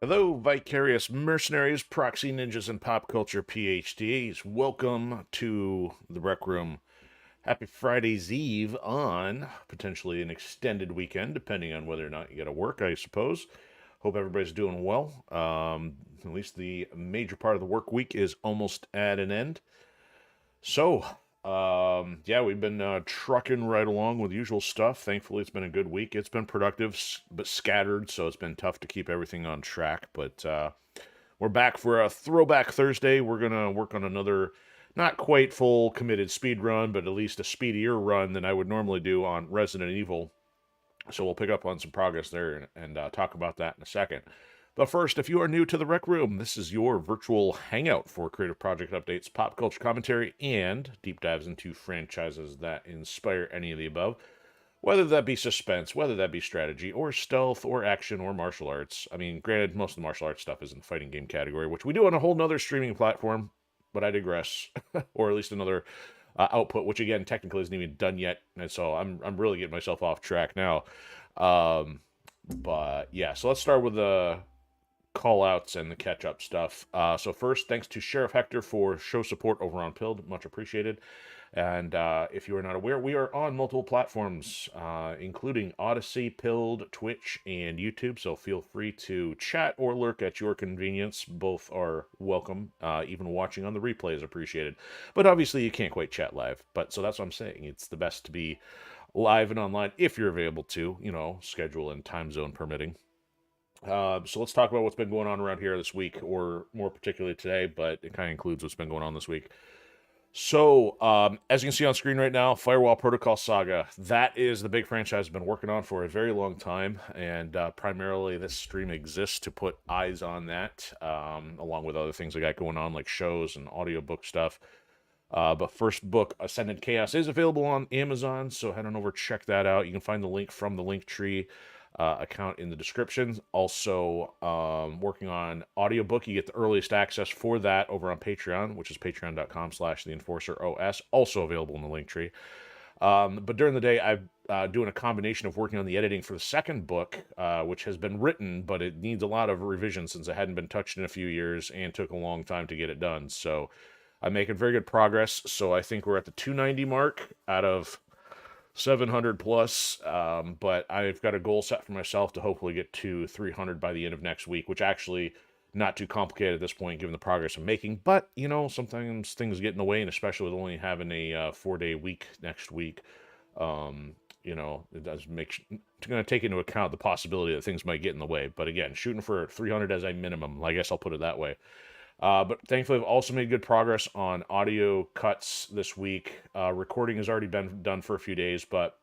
Hello, vicarious mercenaries, proxy ninjas, and pop culture PhDs. Welcome to the Rec Room. Happy Friday's Eve on potentially an extended weekend, depending on whether or not you got to work, I suppose. Hope everybody's doing well. At least the major part of the work week is almost at an end. So, yeah, we've been trucking right along with usual stuff. Thankfully, it's been a good week. It's been productive, but scattered, so it's been tough to keep everything on track. But we're back for a Throwback Thursday. We're going to work on another, not quite full committed speed run, but at least a speedier run than I would normally do on Resident Evil. So we'll pick up on some progress there and talk about that in a second. But first, if you are new to the Rec Room, this is your virtual hangout for creative project updates, pop culture commentary, and deep dives into franchises that inspire any of the above. Whether that be suspense, whether that be strategy, or stealth, or action, or martial arts. I mean, granted, most of the martial arts stuff is in the fighting game category, which we do on a whole nother streaming platform, but I digress. Or at least another output, which again, technically isn't even done yet, and so I'm really getting myself off track now. But yeah, so let's start with the call outs and the catch up stuff. So first, thanks to Sheriff Hector for show support over on Pilled, much appreciated. And if you are not aware, we are on multiple platforms, including Odysee, Pilled, Twitch, and YouTube. So feel free to chat or lurk at your convenience. Both are welcome. Even watching on the replay is appreciated. But obviously, you can't quite chat live. But so that's what I'm saying. It's the best to be live and online if you're available to, schedule and time zone permitting. So let's talk about what's been going on around here this week, or more particularly today, but it kind of includes what's been going on this week. So, as you can see on screen right now, Firewall Protocol Saga. That is the big franchise I've been working on for a very long time, and primarily this stream exists to put eyes on that, along with other things I got going on, like shows and audiobook stuff. But first book, Ascendant Chaos, is available on Amazon, so head on over, check that out. You can find the link from the Linktree account in the description. Also, working on audiobook. You get the earliest access for that over on Patreon, which is patreon.com/TheEnforcerOS, also available in the Linktree. But during the day, I'm doing a combination of working on the editing for the second book, which has been written, but it needs a lot of revision since it hadn't been touched in a few years and took a long time to get it done. So I'm making very good progress. So I think we're at the 290 mark out of 700 plus, but I've got a goal set for myself to hopefully get to 300 by the end of next week, which actually not too complicated at this point given the progress I'm making. But sometimes things get in the way, and especially with only having a 4-day week next week, it does going to take into account the possibility that things might get in the way. But again, shooting for 300 as a minimum, I guess I'll put it that way. But thankfully, I've also made good progress on audio cuts this week. Recording has already been done for a few days, but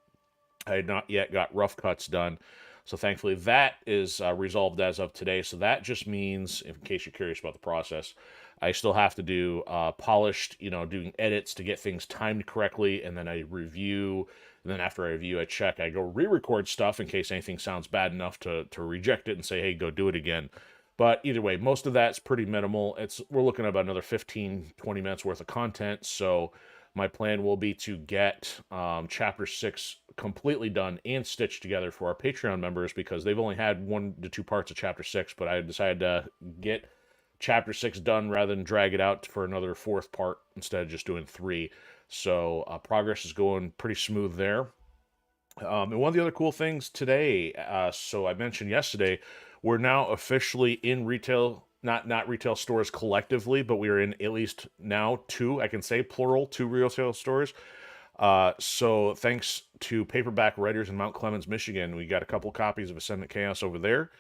I had not yet got rough cuts done. So thankfully, that is resolved as of today. So that just means, in case you're curious about the process, I still have to do polished, doing edits to get things timed correctly, and then I review. And then after I review, I check. I go re-record stuff in case anything sounds bad enough to reject it and say, hey, go do it again. But either way, most of that's pretty minimal. We're looking at about another 15, 20 minutes worth of content. So my plan will be to get Chapter 6 completely done and stitched together for our Patreon members, because they've only had 1 to 2 parts of Chapter 6, but I decided to get Chapter 6 done rather than drag it out for another 4th part instead of just doing 3. So progress is going pretty smooth there. And one of the other cool things today, so I mentioned yesterday, we're now officially in retail, not retail stores collectively, but we are in at least now 2, I can say plural, 2 retail stores. So thanks to Paperback Writers in Mount Clemens, Michigan, we got a couple copies of Ascendant Chaos over there.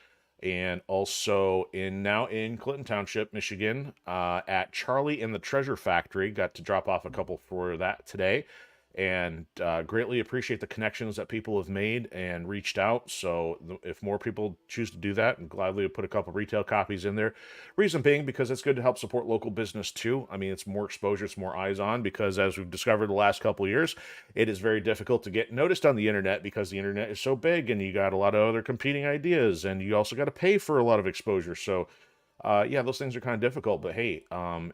And also now in Clinton Township, Michigan, at Charlie and the Treasure Factory. Got to drop off a couple for that today. and greatly appreciate the connections that people have made and reached out. So if more people choose to do that, and gladly put a couple retail copies in there. Reason being, because it's good to help support local business too. I mean, it's more exposure, it's more eyes on, because as we've discovered the last couple of years, it is very difficult to get noticed on the internet because the internet is so big and you got a lot of other competing ideas, and you also got to pay for a lot of exposure. So yeah, those things are kind of difficult, but hey,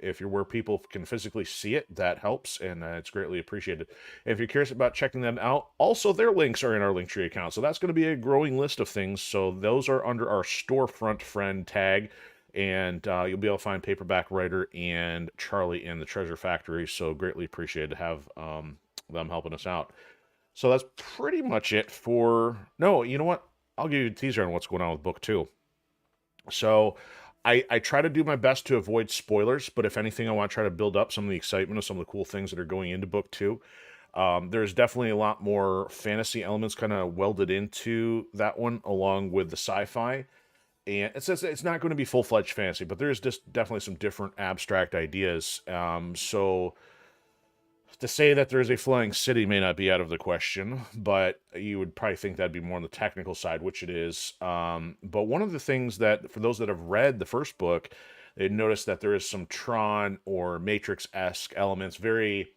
if you're where people can physically see it, that helps, and it's greatly appreciated. If you're curious about checking them out, also their links are in our Linktree account, so that's going to be a growing list of things. So those are under our storefront friend tag, and you'll be able to find Paperback Writer and Charlie in the Treasure Factory. So greatly appreciated to have them helping us out. So that's pretty much it for. No, you know what? I'll give you a teaser on what's going on with book two. So I try to do my best to avoid spoilers, but if anything, I want to try to build up some of the excitement of some of the cool things that are going into book two. There's definitely a lot more fantasy elements kind of welded into that one, along with the sci-fi. And it says it's not going to be full-fledged fantasy, but there's just definitely some different abstract ideas. So to say that there's a flying city may not be out of the question, but you would probably think that'd be more on the technical side, which it is. But one of the things that, for those that have read the first book, they notice that there is some Tron or Matrix-esque elements, very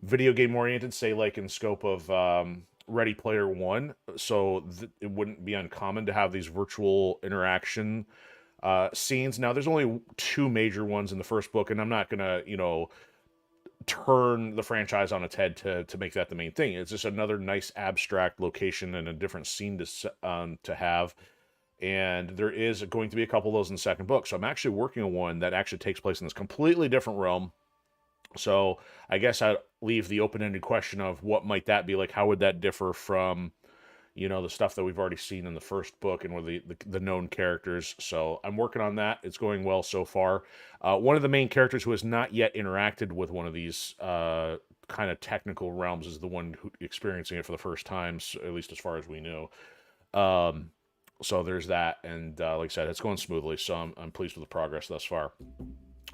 video game oriented, say like in scope of Ready Player One. So it wouldn't be uncommon to have these virtual interaction scenes. Now, there's only two major ones in the first book, and I'm not gonna, turn the franchise on its head to make that the main thing. It's just another nice abstract location and a different scene to have. And there is going to be a couple of those in the second book. So I'm actually working on one that actually takes place in this completely different realm. So I guess I leave the open-ended question of what might that be like. How would that differ from the stuff that we've already seen in the first book and with the known characters. So I'm working on that. It's going well so far. One of the main characters who has not yet interacted with one of these kind of technical realms is the one who experiencing it for the first time, so at least as far as we know. So there's that, and like I said, it's going smoothly, so I'm pleased with the progress thus far.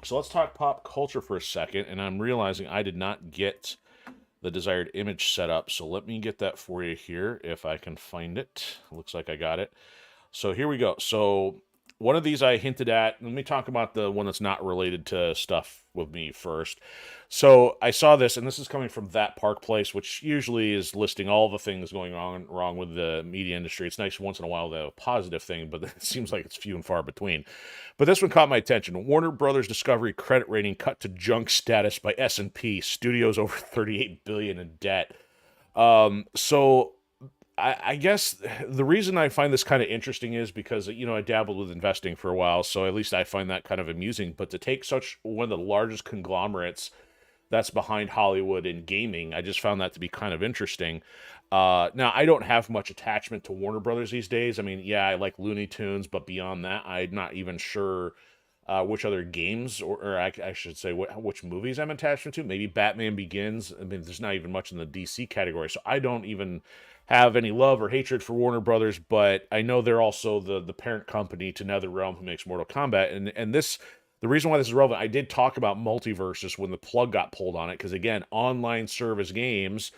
So let's talk pop culture for a second, and I'm realizing I did not get the desired image set up. So let me get that for you here if I can find it. Looks like I got it. So here we go. So one of these I hinted at. Let me talk about the one that's not related to stuff with me first. So I saw this, and this is coming from That Park Place, which usually is listing all the things going on wrong with the media industry. It's nice once in a while to have a positive thing, but it seems like it's few and far between. But this one caught my attention. Warner Brothers Discovery credit rating cut to junk status by S&P. Studios over $38 billion in debt. So I guess the reason I find this kind of interesting is because, I dabbled with investing for a while, so at least I find that kind of amusing. But to take such one of the largest conglomerates that's behind Hollywood and gaming, I just found that to be kind of interesting. Now, I don't have much attachment to Warner Brothers these days. I mean, yeah, I like Looney Tunes, but beyond that, I'm not even sure which other games, or I should say, which movies I'm attached to. Maybe Batman Begins. I mean, there's not even much in the DC category, so I don't even have any love or hatred for Warner Brothers, but I know they're also the parent company to NetherRealm, who makes Mortal Kombat, and this. The reason why this is relevant, I did talk about Multiversus when the plug got pulled on it, because again, online service games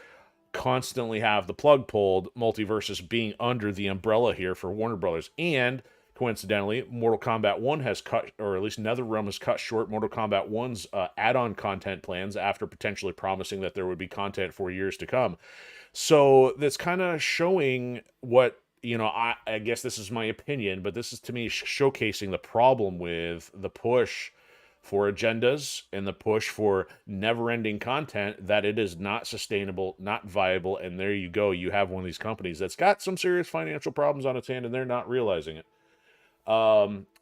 constantly have the plug pulled, Multiversus being under the umbrella here for Warner Brothers. And coincidentally, Mortal Kombat 1 has cut, or at least NetherRealm has cut short Mortal Kombat 1's add-on content plans after potentially promising that there would be content for years to come. So that's kind of showing what, I guess this is my opinion, but this is to me showcasing the problem with the push for agendas and the push for never-ending content, that it is not sustainable, not viable, and there you go. You have one of these companies that's got some serious financial problems on its hand, and they're not realizing it.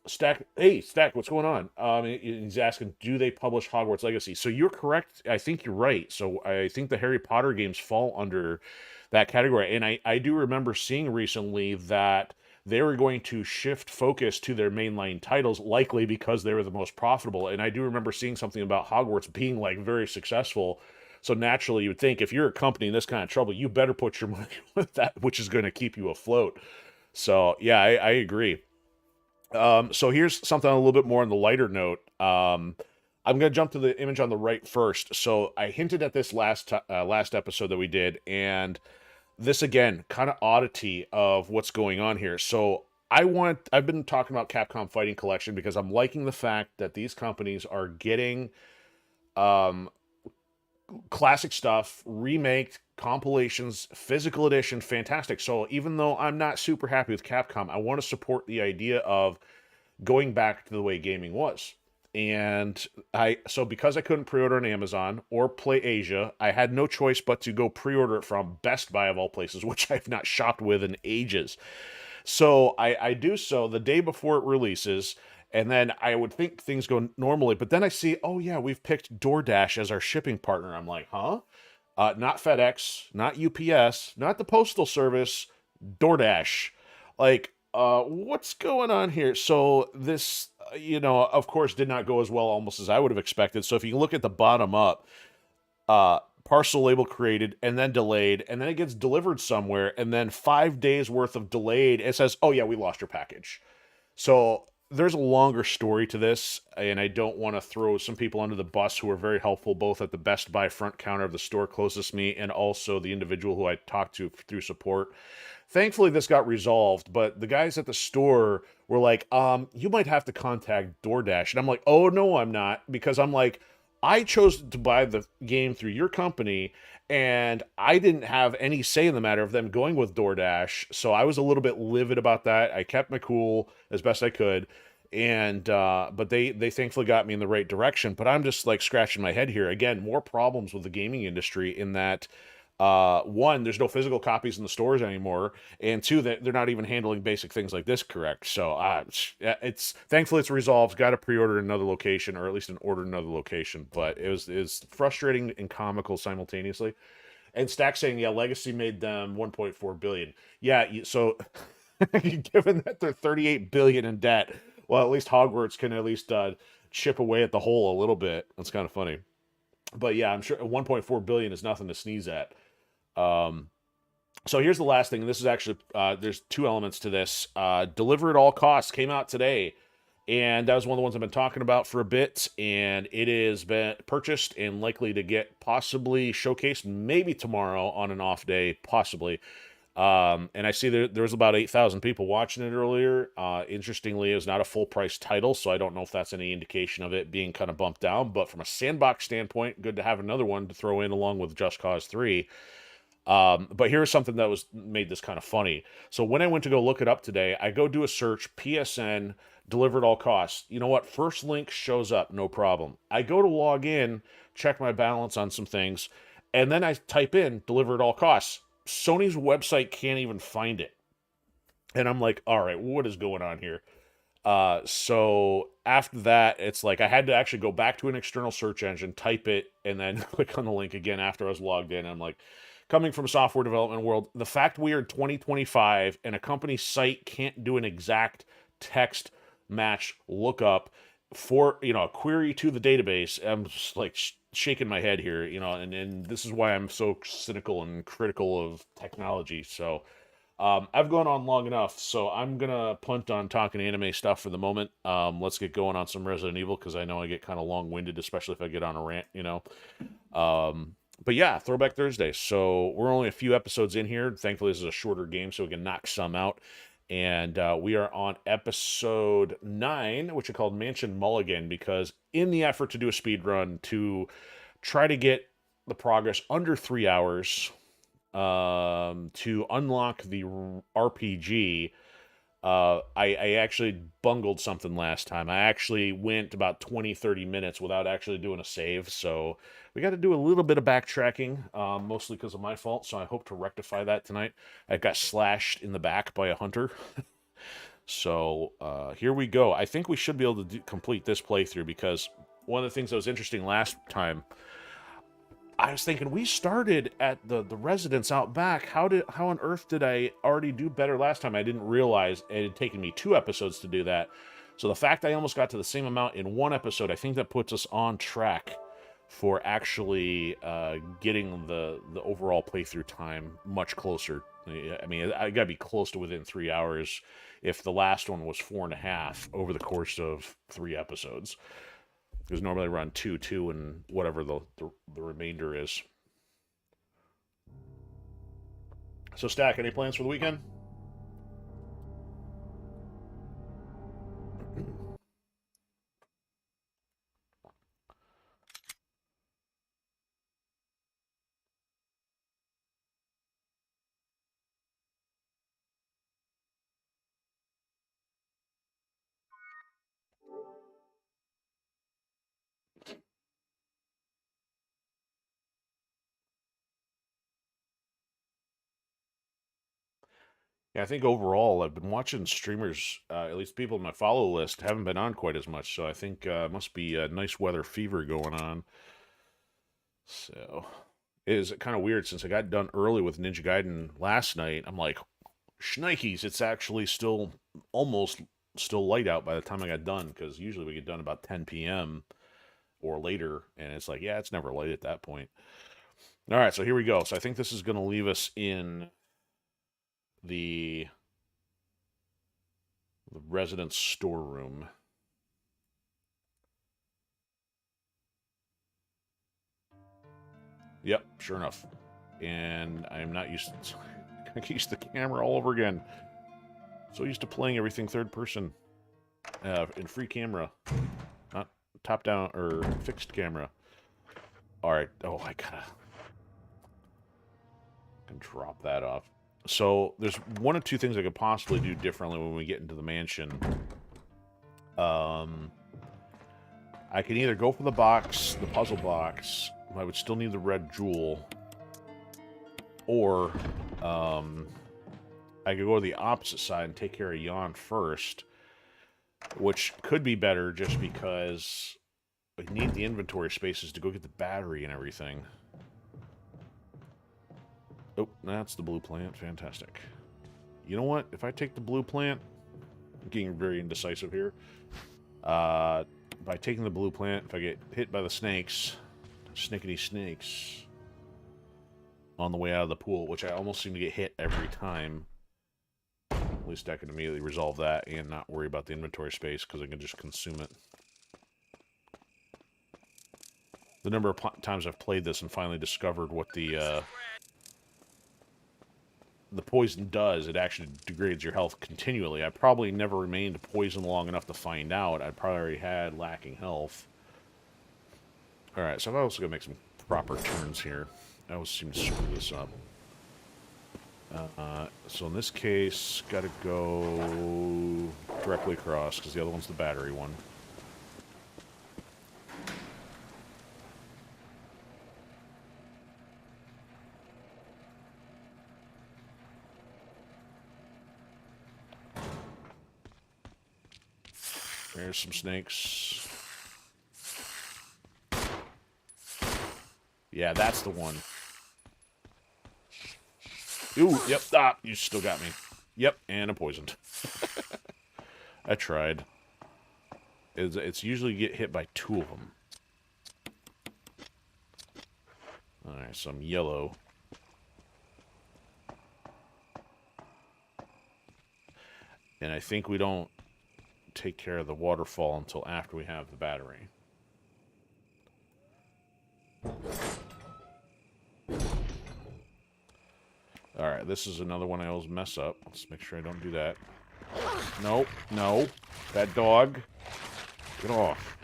Stack, hey, Stack, what's going on? He's asking, do they publish Hogwarts Legacy? So you're correct. I think you're right. So I think the Harry Potter games fall under that category. And I do remember seeing recently that they were going to shift focus to their mainline titles, likely because they were the most profitable. And I do remember seeing something about Hogwarts being like very successful. So naturally, you would think if you're a company in this kind of trouble, you better put your money with that, which is going to keep you afloat. So yeah, I agree. So here's something a little bit more on the lighter note. I'm going to jump to the image on the right first. So I hinted at this last episode that we did, and this again, kind of oddity of what's going on here. So I've been talking about Capcom Fighting Collection because I'm liking the fact that these companies are getting um, classic stuff, remake, compilations, physical edition, fantastic. So even though I'm not super happy with Capcom, I want to support the idea of going back to the way gaming was. And so because I couldn't pre-order on Amazon or Play Asia, I had no choice but to go pre-order it from Best Buy of all places, which I've not shopped with in ages. So I do so the day before it releases, and then I would think things go normally, but then I see, oh yeah, we've picked DoorDash as our shipping partner. I'm like, huh? Not FedEx, not UPS, not the Postal Service, DoorDash. Like, what's going on here? So this, of course, did not go as well almost as I would have expected. So if you look at the bottom up, parcel label created and then delayed, and then it gets delivered somewhere, and then 5 days worth of delayed, it says, oh yeah, we lost your package. So there's a longer story to this, and I don't want to throw some people under the bus who are very helpful, both at the Best Buy front counter of the store closest to me and also the individual who I talked to through support. Thankfully, this got resolved, but the guys at the store were like, you might have to contact DoorDash. And I'm like, oh, no, I'm not. Because I'm like, I chose to buy the game through your company, and I didn't have any say in the matter of them going with DoorDash. So I was a little bit livid about that. I kept my cool as best I could. And but they thankfully got me in the right direction. But I'm just like scratching my head here. Again, more problems with the gaming industry in that one, there's no physical copies in the stores anymore, and two, that they're not even handling basic things like this correct. So it's thankfully it's resolved. Got to pre-order another location, or at least order another location. But it was frustrating and comical simultaneously. And Stack saying, yeah, Legacy made them 1.4 billion. Yeah, so given that they're 38 billion in debt, well, at least Hogwarts can at least chip away at the hole a little bit. That's kind of funny. But yeah, I'm sure 1.4 billion is nothing to sneeze at. Um, so here's the last thing, and this is actually there's two elements to this. Deliver at all costs came out today, and that was one of the ones I've been talking about for a bit, and it has been purchased and likely to get possibly showcased maybe tomorrow on an off day, possibly. And I see there was about 8,000 people watching it earlier. Interestingly, it was not a full price title, so I don't know if that's any indication of it being kind of bumped down. But from a sandbox standpoint, good to have another one to throw in along with Just Cause 3. But here's something that made this kind of funny. So when I went to go look it up today, I go do a search, PSN, deliver at all costs. You know what? First link shows up, no problem. I go to log in, check my balance on some things, and then I type in deliver at all costs. Sony's website can't even find it. And I'm like, all right, what is going on here? So after that, it's like I had to actually go back to an external search engine, type it, and then click on the link again after I was logged in. I'm like, coming from software development world, the fact we are 2025 and a company's site can't do an exact text match lookup for, a query to the database, I'm just like shaking my head here, and this is why I'm so cynical and critical of technology. So I've gone on long enough, so I'm gonna punt on talking anime stuff for the moment. Let's get going on some Resident Evil, because I know I get kind of long-winded, especially if I get on a rant, But yeah, Throwback Thursday. So we're only a few episodes in here. Thankfully, this is a shorter game, so we can knock some out. And we are on episode 9, which is called Mansion Mulligan, because in the effort to do a speed run to try to get the progress under 3 hours, to unlock the RPG, I actually bungled something last time. I actually went about 20-30 minutes without actually doing a save, so we got to do a little bit of backtracking, mostly because of my fault, so I hope to rectify that tonight. I got slashed in the back by a hunter. So here we go. I think we should be able to complete this playthrough, because one of the things that was interesting last time, I was thinking we started at the residence out back. How on earth did I already do better last time? I didn't realize it had taken me 2 episodes to do that. So the fact I almost got to the same amount in 1 episode, I think that puts us on track for actually getting the overall playthrough time much closer. I mean, I gotta be close to within 3 hours if the last one was 4.5 over the course of 3 episodes. Because normally I run 2, 2, and whatever the remainder is. So, Stack, any plans for the weekend? Yeah, I think overall, I've been watching streamers, at least people in my follow list, haven't been on quite as much. So I think it must be a nice weather fever going on. So it is kind of weird since I got done early with Ninja Gaiden last night. I'm like, shnikes, it's actually still almost still light out by the time I got done because usually we get done about 10 p.m. or later, and it's like, yeah, it's never light at that point. All right, so here we go. So I think this is going to leave us in the residence storeroom. Yep, sure enough. And I'm not used to... I can use the camera all over again. So used to playing everything third person. In free camera. Not top-down or fixed camera. Alright. Oh, I gotta... I can drop that off. So there's one or two things I could possibly do differently when we get into the mansion. I can either go for the box, the puzzle box. I would still need the red jewel. Or, I could go to the opposite side and take care of Yon first. Which could be better just because I need the inventory spaces to go get the battery and everything. Oh, that's the blue plant. Fantastic. You know what? If I take the blue plant... I'm getting very indecisive here. By taking the blue plant, if I get hit by the snakes... Snickety snakes... on the way out of the pool, which I almost seem to get hit every time. At least I can immediately resolve that and not worry about the inventory space because I can just consume it. The number of times I've played this and finally discovered what the poison does, it actually degrades your health continually. I probably never remained poisoned long enough to find out. I probably already had lacking health. Alright, so I've also got to make some proper turns here. I always seem to screw this up. So in this case, gotta go directly across, because the other one's the battery one. There's some snakes. Yeah, that's the one. Ooh, yep, you still got me. Yep, and I'm poisoned. I tried. It's usually get hit by two of them. Alright, so I'm yellow. And I think we don't take care of the waterfall until after we have the battery. Alright, this is another one I always mess up. Let's make sure I don't do that. Nope, no. That dog. Get off.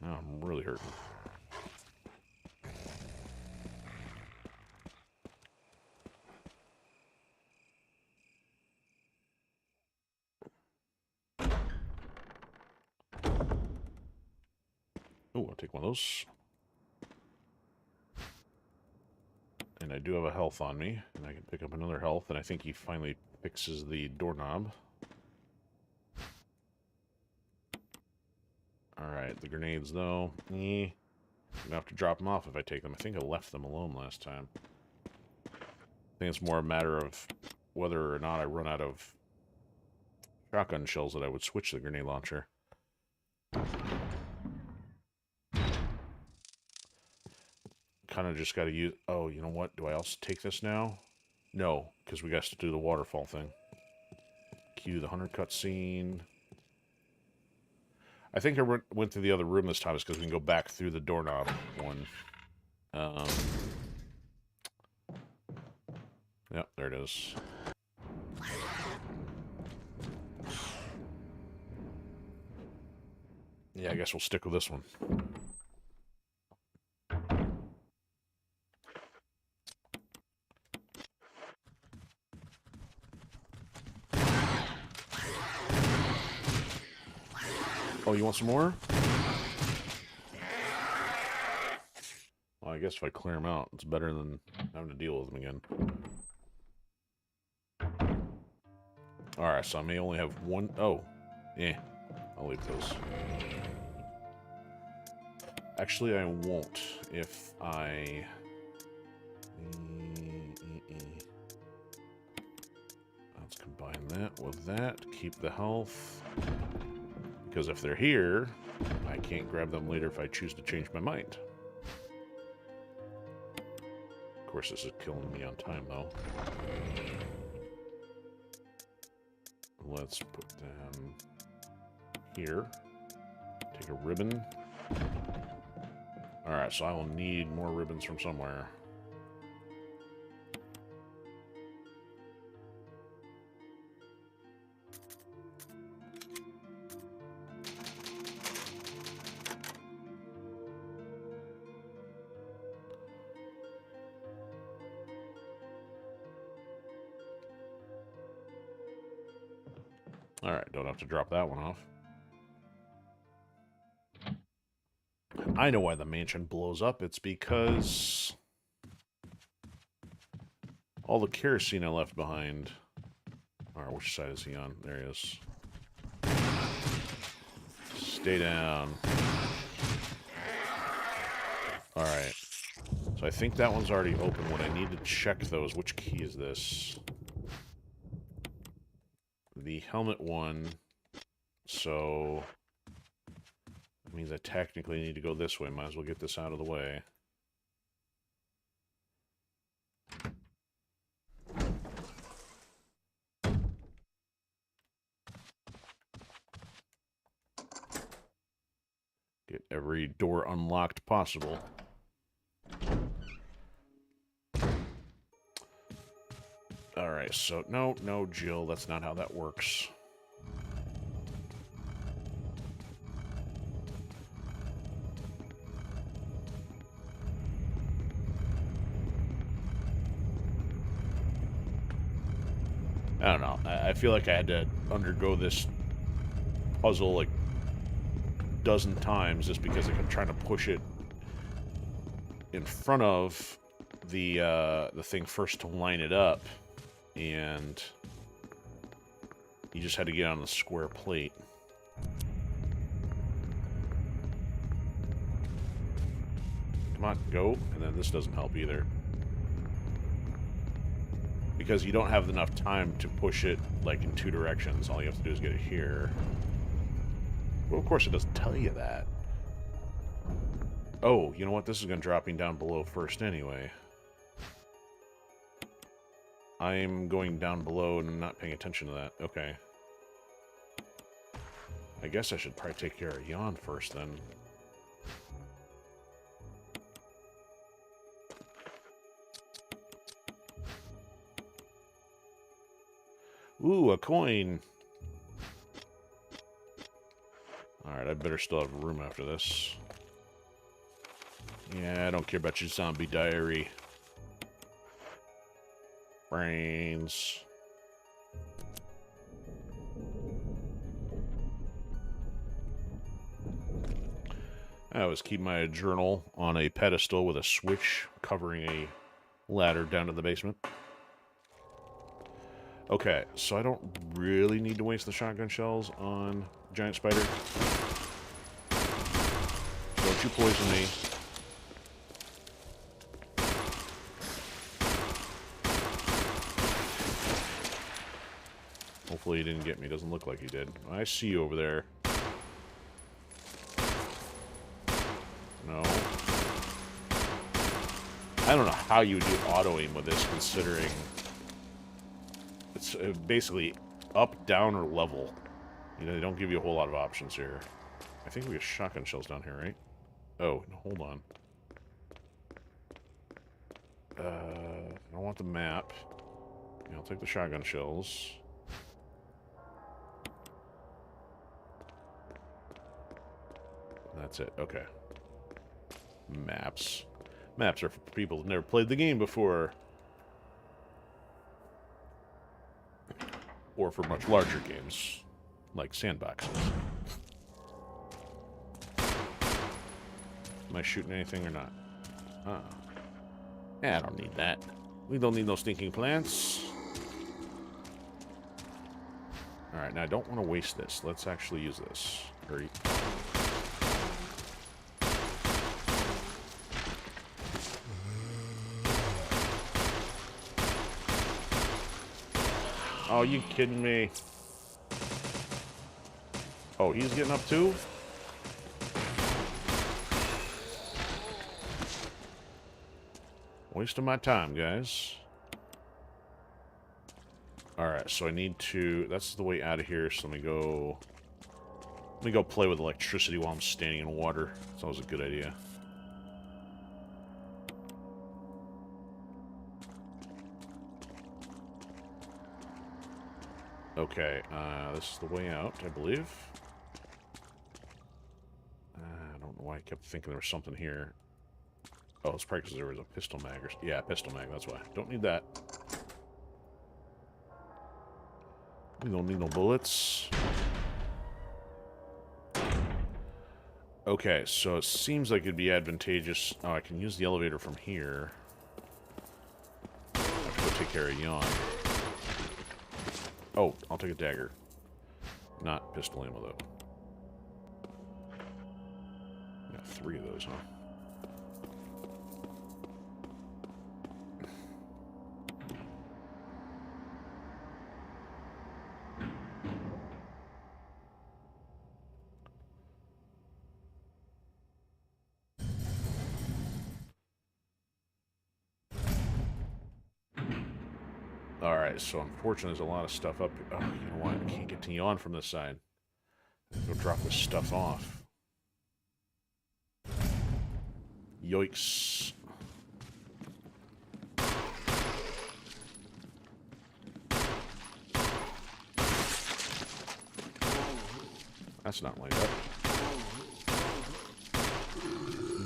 Oh, I'm really hurting. Oh, I'll take one of those. And I do have a health on me, and I can pick up another health, and I think he finally fixes the doorknob. Alright, the grenades, though. I'm gonna have to drop them off if I take them. I think I left them alone last time. I think it's more a matter of whether or not I run out of shotgun shells that I would switch the grenade launcher. Kind of just got to use... Oh, you know what? Do I also take this now? No, because we got to do the waterfall thing. Cue the hunter cutscene. I think I went to the other room this time is because we can go back through the doorknob one. Yep, there it is. Yeah, I guess we'll stick with this one. Oh, you want some more? Well, I guess if I clear them out, it's better than having to deal with them again. Alright, so I may only have one... Oh, yeah. I'll leave those. Actually, I won't if I... Let's combine that with that. Keep the health. Because if they're here, I can't grab them later if I choose to change my mind. Of course, this is killing me on time, though. Let's put them here. Take a ribbon. Alright, so I will need more ribbons from somewhere. Alright, don't have to drop that one off. I know why the mansion blows up. It's because all the kerosene I left behind. Alright, which side is he on? There he is. Stay down. Alright. So I think that one's already open. What I need to check, though, is which key is this? The helmet one. So that means I technically need to go this way. Might as well get this out of the way. Get every door unlocked possible. Alright, so no, Jill, that's not how that works. I don't know. I feel like I had to undergo this puzzle like a dozen times just because I'm trying to push it in front of the thing first to line it up, and you just had to get on the square plate. Come on, go. And then this doesn't help either. Because you don't have enough time to push it, like, in two directions. All you have to do is get it here. Well, of course it doesn't tell you that. Oh, you know what? This is going to drop me down below first anyway. I'm going down below and not paying attention to that. Okay. I guess I should probably take care of Yawn first, then. Ooh, a coin. Alright, I better still have room after this. Yeah, I don't care about your zombie diary. Brains. I always keep my journal on a pedestal with a switch covering a ladder down to the basement. Okay, so I don't really need to waste the shotgun shells on giant spider. Don't you poison me. Hopefully he didn't get me. Doesn't look like he did. I see you over there. No. I don't know how you would do auto-aim with this, considering it's basically up, down, or level. You know, they don't give you a whole lot of options here. I think we have shotgun shells down here, right? Oh, no, hold on. I don't want the map. Yeah, I'll take the shotgun shells. That's it. Okay. Maps. Maps are for people who've never played the game before. Or for much larger games, like sandboxes. Am I shooting anything or not? Yeah, I don't need that. We don't need no stinking plants. Alright, now I don't want to waste this. Let's actually use this. Hurry. Oh, you kidding me? Oh, he's getting up too? Wasting my time, guys. Alright, so I need to... That's the way out of here, so let me go... Let me go play with electricity while I'm standing in water. It's always a good idea. Okay, this is the way out, I believe. I don't know why I kept thinking there was something here. Oh, it's probably because there was a pistol mag. Yeah, pistol mag, that's why. Don't need that. We don't need no bullets. Okay, so it seems like it'd be advantageous... Oh, I can use the elevator from here. I have to go take care of Yawn. Oh, I'll take a dagger. Not pistol ammo, though. Got 3 of those, huh? Alright, so unfortunately there's a lot of stuff up here. Oh, you know what? I can't get to Yawn from this side. Go drop this stuff off. Yoicks. That's not lined up.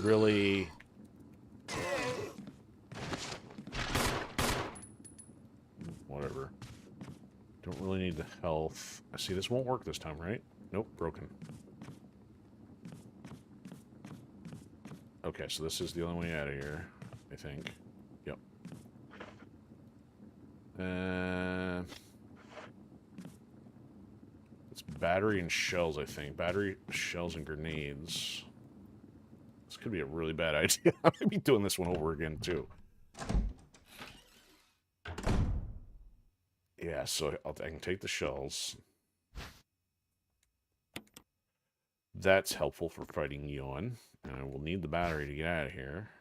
Really? Whatever. Don't really need the health. I see this won't work this time, right? Nope, broken. Okay, so this is the only way out of here, I think. Yep. It's battery and shells, I think. Battery, shells, and grenades. This could be a really bad idea. I might be doing this one over again, too. Yeah, so I can take the shells. That's helpful for fighting Yawn. And I will need the battery to get out of here.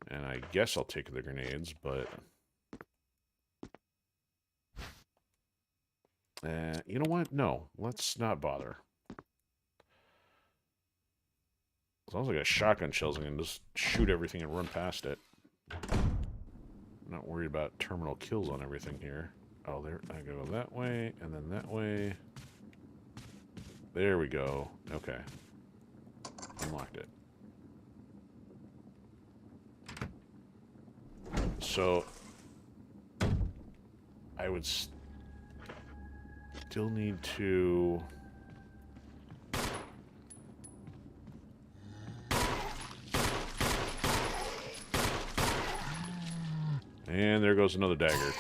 And I guess I'll take the grenades, but... you know what? No, let's not bother. As long as I got shotgun shells, I can just shoot everything and run past it. I'm not worried about terminal kills on everything here. Oh, there, I go that way, and then that way. There we go. Okay. Unlocked it. So, I would still need to... And there goes another dagger.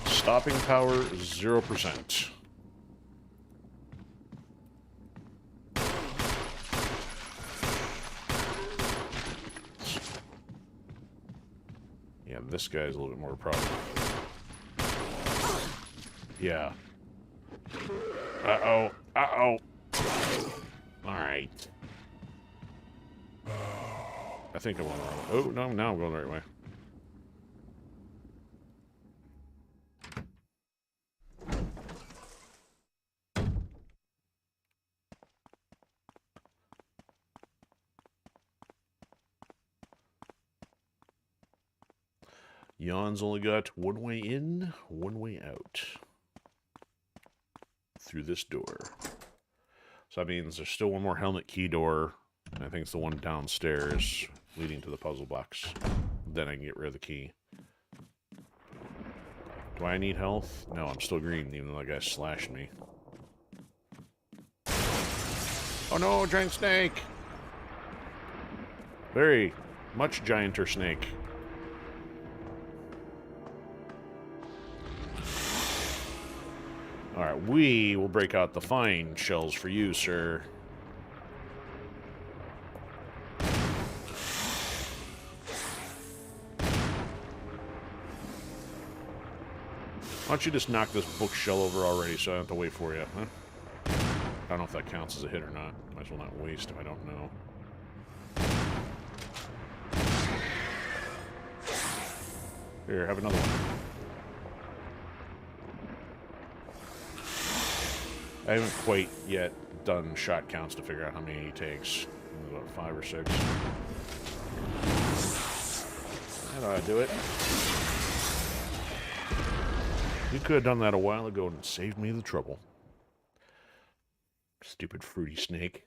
Stopping power, 0%. Yeah, this guy's a little bit more problem. Yeah. Uh-oh. Uh-oh. Alright. I think I'm on the wrong way. Oh, no, now I'm going the right way. Yon's only got one way in, one way out. Through this door. So that means there's still one more helmet key door. And I think it's the one downstairs leading to the puzzle box. Then I can get rid of the key. Do I need health? No, I'm still green, even though that guy slashed me. Oh no, giant snake! Very much gianter snake. Alright, we will break out the fine shells for you, sir. Why don't you just knock this bookshell over already so I don't have to wait for you, huh? I don't know if that counts as a hit or not. Might as well not waste if I don't know. Here, have another one. I haven't quite yet done shot counts to figure out how many he takes. About 5 or 6. That ought to do it. You could have done that a while ago and saved me the trouble. Stupid fruity snake.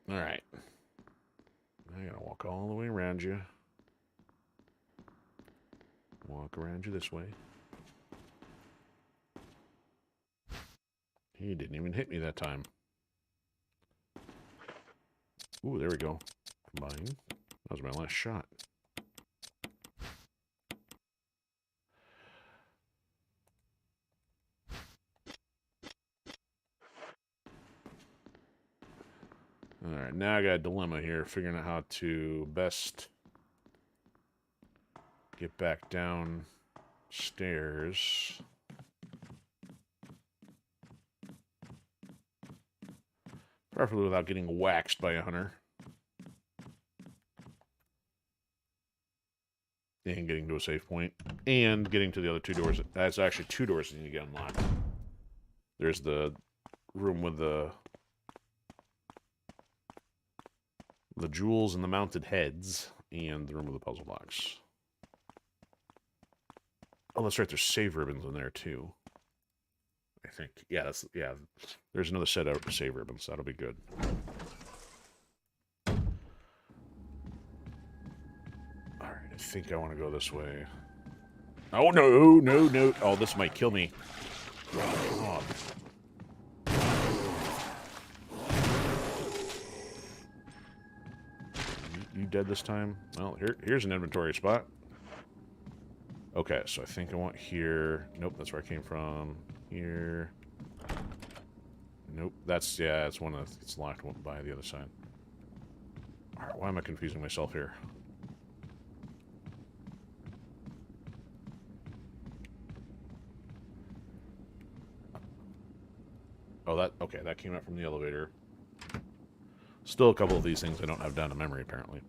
Alright. I gotta walk all the way around you. Walk around you this way. He didn't even hit me that time. Ooh, there we go. Combine. That was my last shot. Alright, now I got a dilemma here, figuring out how to best get back downstairs. Preferably without getting waxed by a hunter. And getting to a safe point. And getting to the other 2 doors. That's actually 2 doors that need to get unlocked. There's the room with the jewels and the mounted heads, and the room with the puzzle box. Oh, that's right, there's save ribbons in there, too. I think. Yeah, there's another set of save ribbons. That'll be good. Alright, I think I want to go this way. Oh, no, no, no. Oh, this might kill me. Oh. You dead this time? Well, here's an inventory spot. Okay, so I think I want here. Nope, that's where I came from. Here. Nope, that's, yeah, it's one of, it's locked by the other side. Alright, why am I confusing myself here? Oh, okay, that came out from the elevator. Still a couple of these things I don't have down to memory, apparently.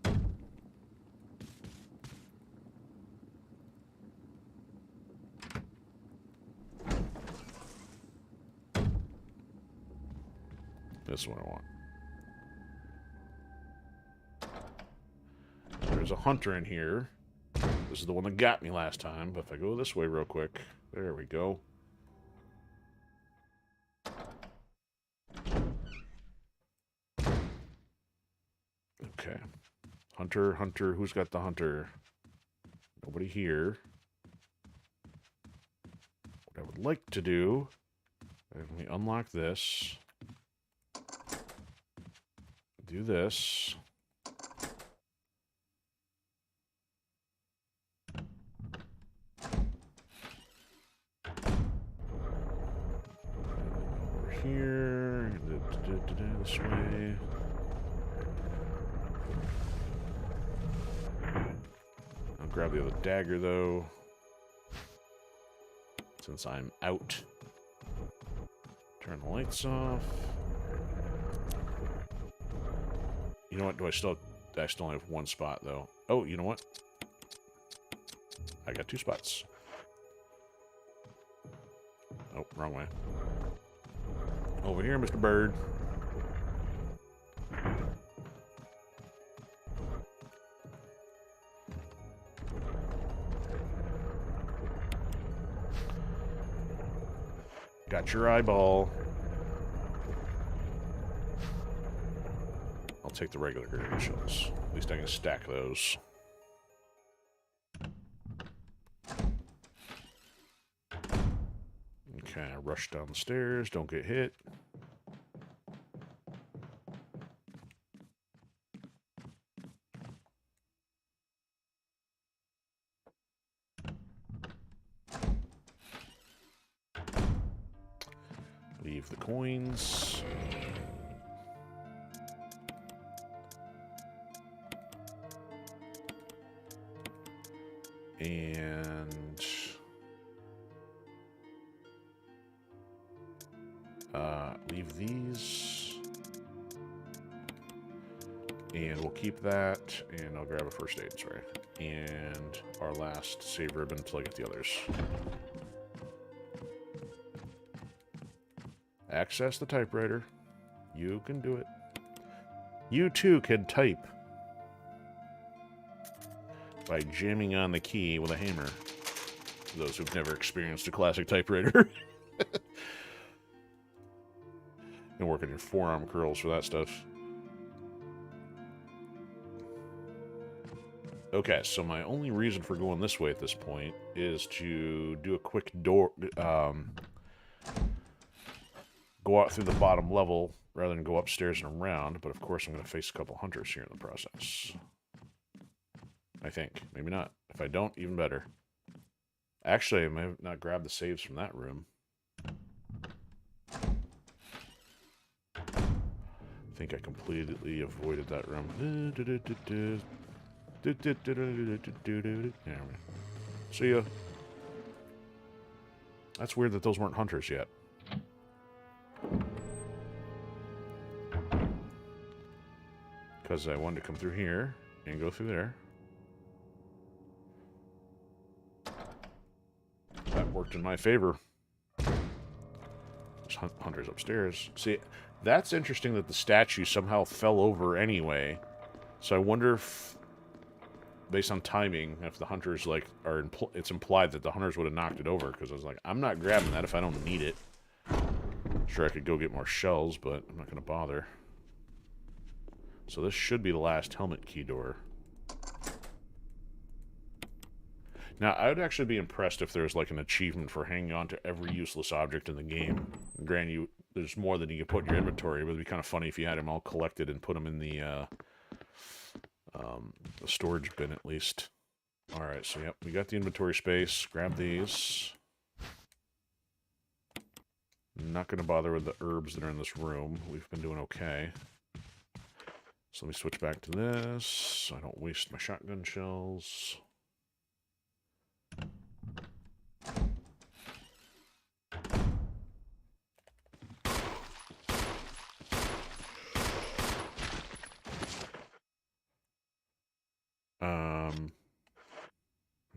This is what I want. There's a hunter in here. This is the one that got me last time, but if I go this way real quick, there we go. Okay. Hunter, who's got the hunter? Nobody here. What I would like to do, let me unlock this. Do this. Over here. This way. I'll grab the other dagger, though. Since I'm out. Turn the lights off. You know what? I still only have 1 spot, though. Oh, you know what? I got 2 spots. Oh, wrong way. Over here, Mr. Bird. Got your eyeball. I'll take the regular grenade shells. At least I can stack those. Okay, I rush down the stairs. Don't get hit. Leave the coins. And leave these. And we'll keep that, and I'll grab a first aid, sorry. And our last save ribbon until I get the others. Access the typewriter. You can do it. You too can type by jamming on the key with a hammer. For those who've never experienced a classic typewriter. And work on your forearm curls for that stuff. Okay, so my only reason for going this way at this point is to do a quick door, go out through the bottom level rather than go upstairs and around, but of course I'm going to face a couple hunters here in the process. I think. Maybe not. If I don't, even better. Actually, I may have not grabbed the saves from that room. I think I completely avoided that room. See ya. That's weird that those weren't hunters yet. Because I wanted to come through here and go through there. That worked in my favor. There's hunters upstairs. See, that's interesting that the statue somehow fell over anyway. So I wonder if, based on timing, if the hunters, like, are it's implied that the hunters would have knocked it over. Because I was like, I'm not grabbing that if I don't need it. Sure, I could go get more shells, but I'm not going to bother. So this should be the last helmet key door. Now, I would actually be impressed if there's like an achievement for hanging on to every useless object in the game. Granted, there's more than you can put in your inventory, but it'd be kind of funny if you had them all collected and put them in the storage bin at least. Alright, so yep, we got the inventory space. Grab these. Not going to bother with the herbs that are in this room. We've been doing okay. So let me switch back to this, so I don't waste my shotgun shells.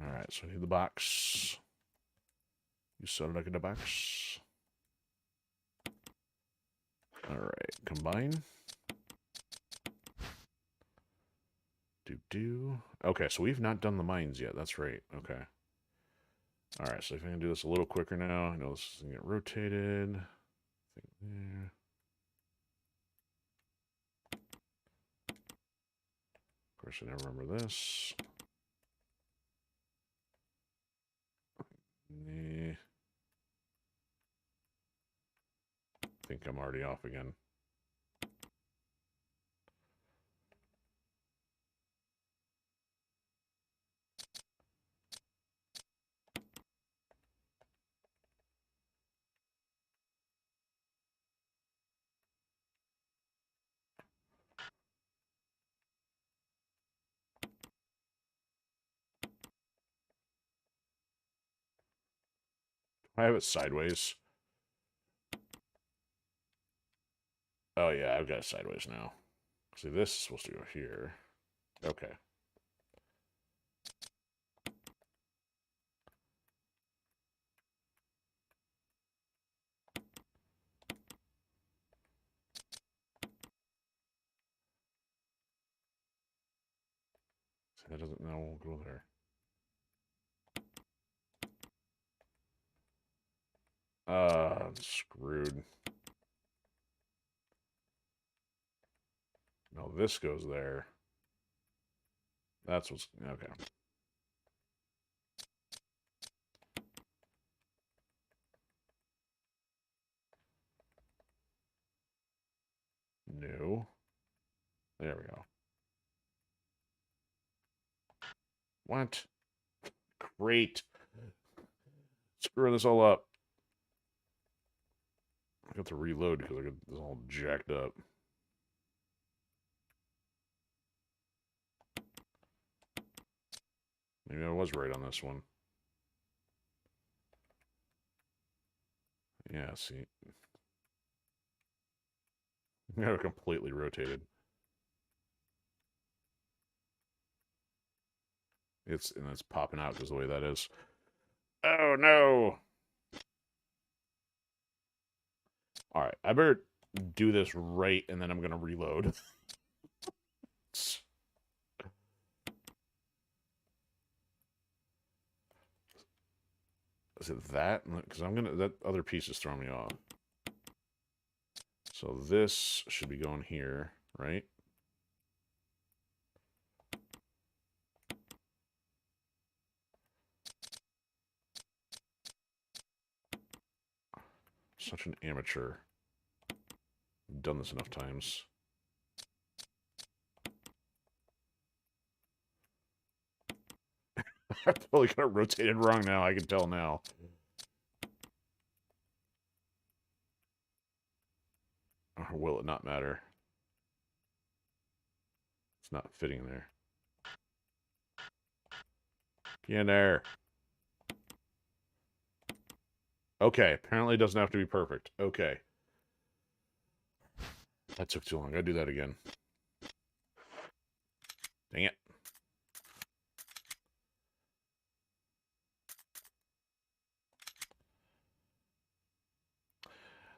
Alright, so I need the box. You said I get a box. Alright, combine. Okay, so we've not done the mines yet. That's right. Okay. Alright, so if I can do this a little quicker now. I know this is going to get rotated. I think there. Of course, I never remember this. I think I'm already off again. I have it sideways. Oh yeah, I've got it sideways now. See, this is supposed to go here. Okay. So that doesn't, now won't go there. I'm screwed. No, this goes there. That's what's... Okay. No. There we go. What? Great. Screwing this all up. I got to reload because I got this all jacked up. Maybe I was right on this one. Yeah, see. Got it completely rotated. It's popping out because the way that is. Oh no! Alright, I better do this right and then I'm gonna reload. Is it that? Because that other piece is throwing me off. So this should be going here, right? Such an amateur. I've done this enough times. I totally got it rotated wrong now. I can tell now. Or will it not matter? It's not fitting there. Get in there. Okay, apparently it doesn't have to be perfect. Okay. That took too long. I gotta do that again. Dang it.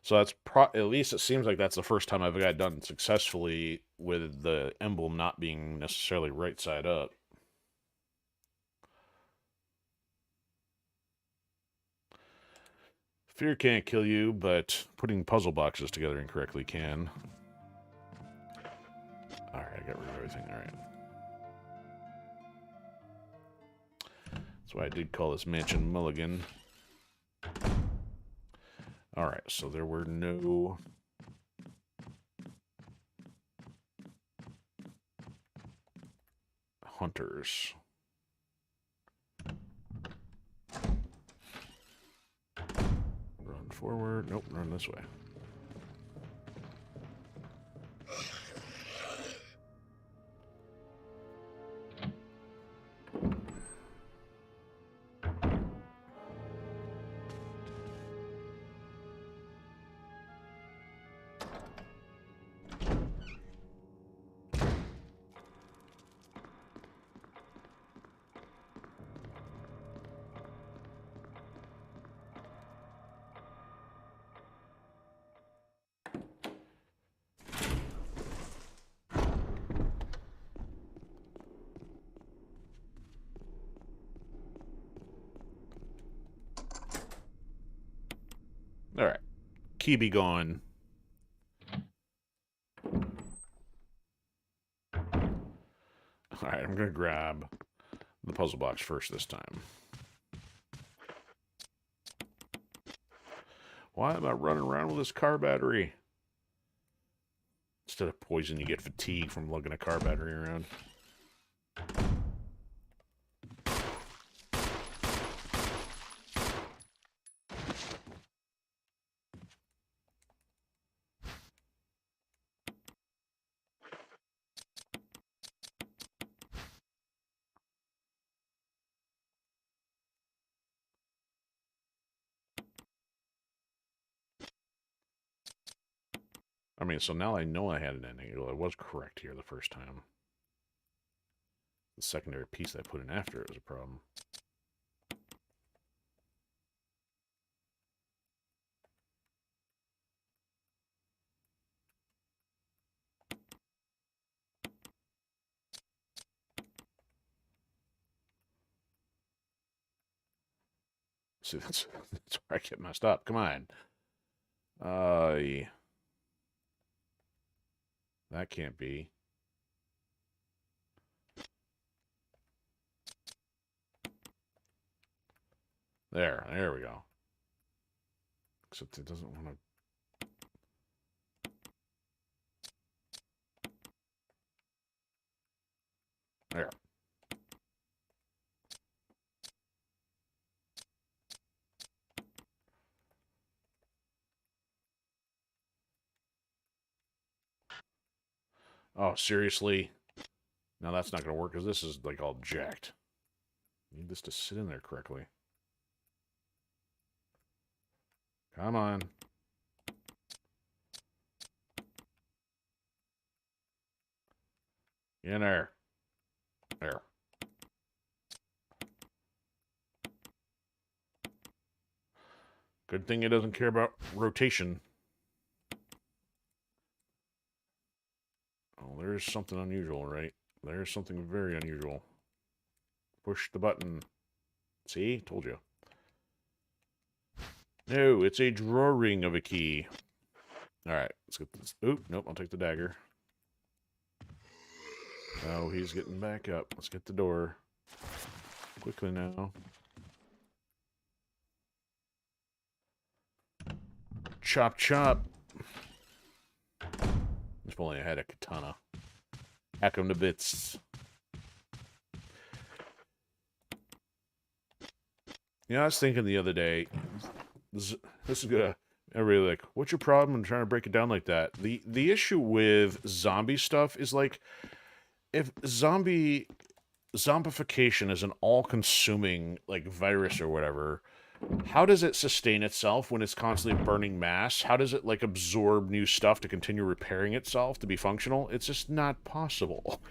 So that's at least it seems like that's the first time I've got it done successfully with the emblem not being necessarily right side up. Fear can't kill you, but putting puzzle boxes together incorrectly can. Alright, I got rid of everything. Alright. That's why I did call this mansion Mulligan. Alright, so there were no... hunters. Run forward. Nope, run this way. Alright. Key be gone. Alright, I'm gonna grab the puzzle box first this time. Why am I running around with this car battery? Instead of poison, you get fatigue from lugging a car battery around. I mean, so now I know I had an ending. I was correct here the first time. The secondary piece that I put in after it was a problem. See, that's where I get messed up. Come on. Yeah. That can't be. There we go. Except it doesn't want to. There. Oh, seriously? Now that's not going to work because this is like all jacked. I need this to sit in there correctly. Come on. In there. There. Good thing it doesn't care about rotation. Oh, there's something unusual, right? There's something very unusual. Push the button. See? Told you. No, it's a drawing of a key. Alright, let's get this. Oop, nope, I'll take the dagger. Oh, he's getting back up. Let's get the door. Quickly now. Chop, chop. If only I had a katana. Hack him to bits. You know, I was thinking the other day, this is gonna, everybody like, what's your problem? I'm trying to break it down like that. The issue with zombie stuff is like, if zombification is an all-consuming like virus or whatever, how does it sustain itself when it's constantly burning mass? How does it like absorb new stuff to continue repairing itself to be functional? It's just not possible.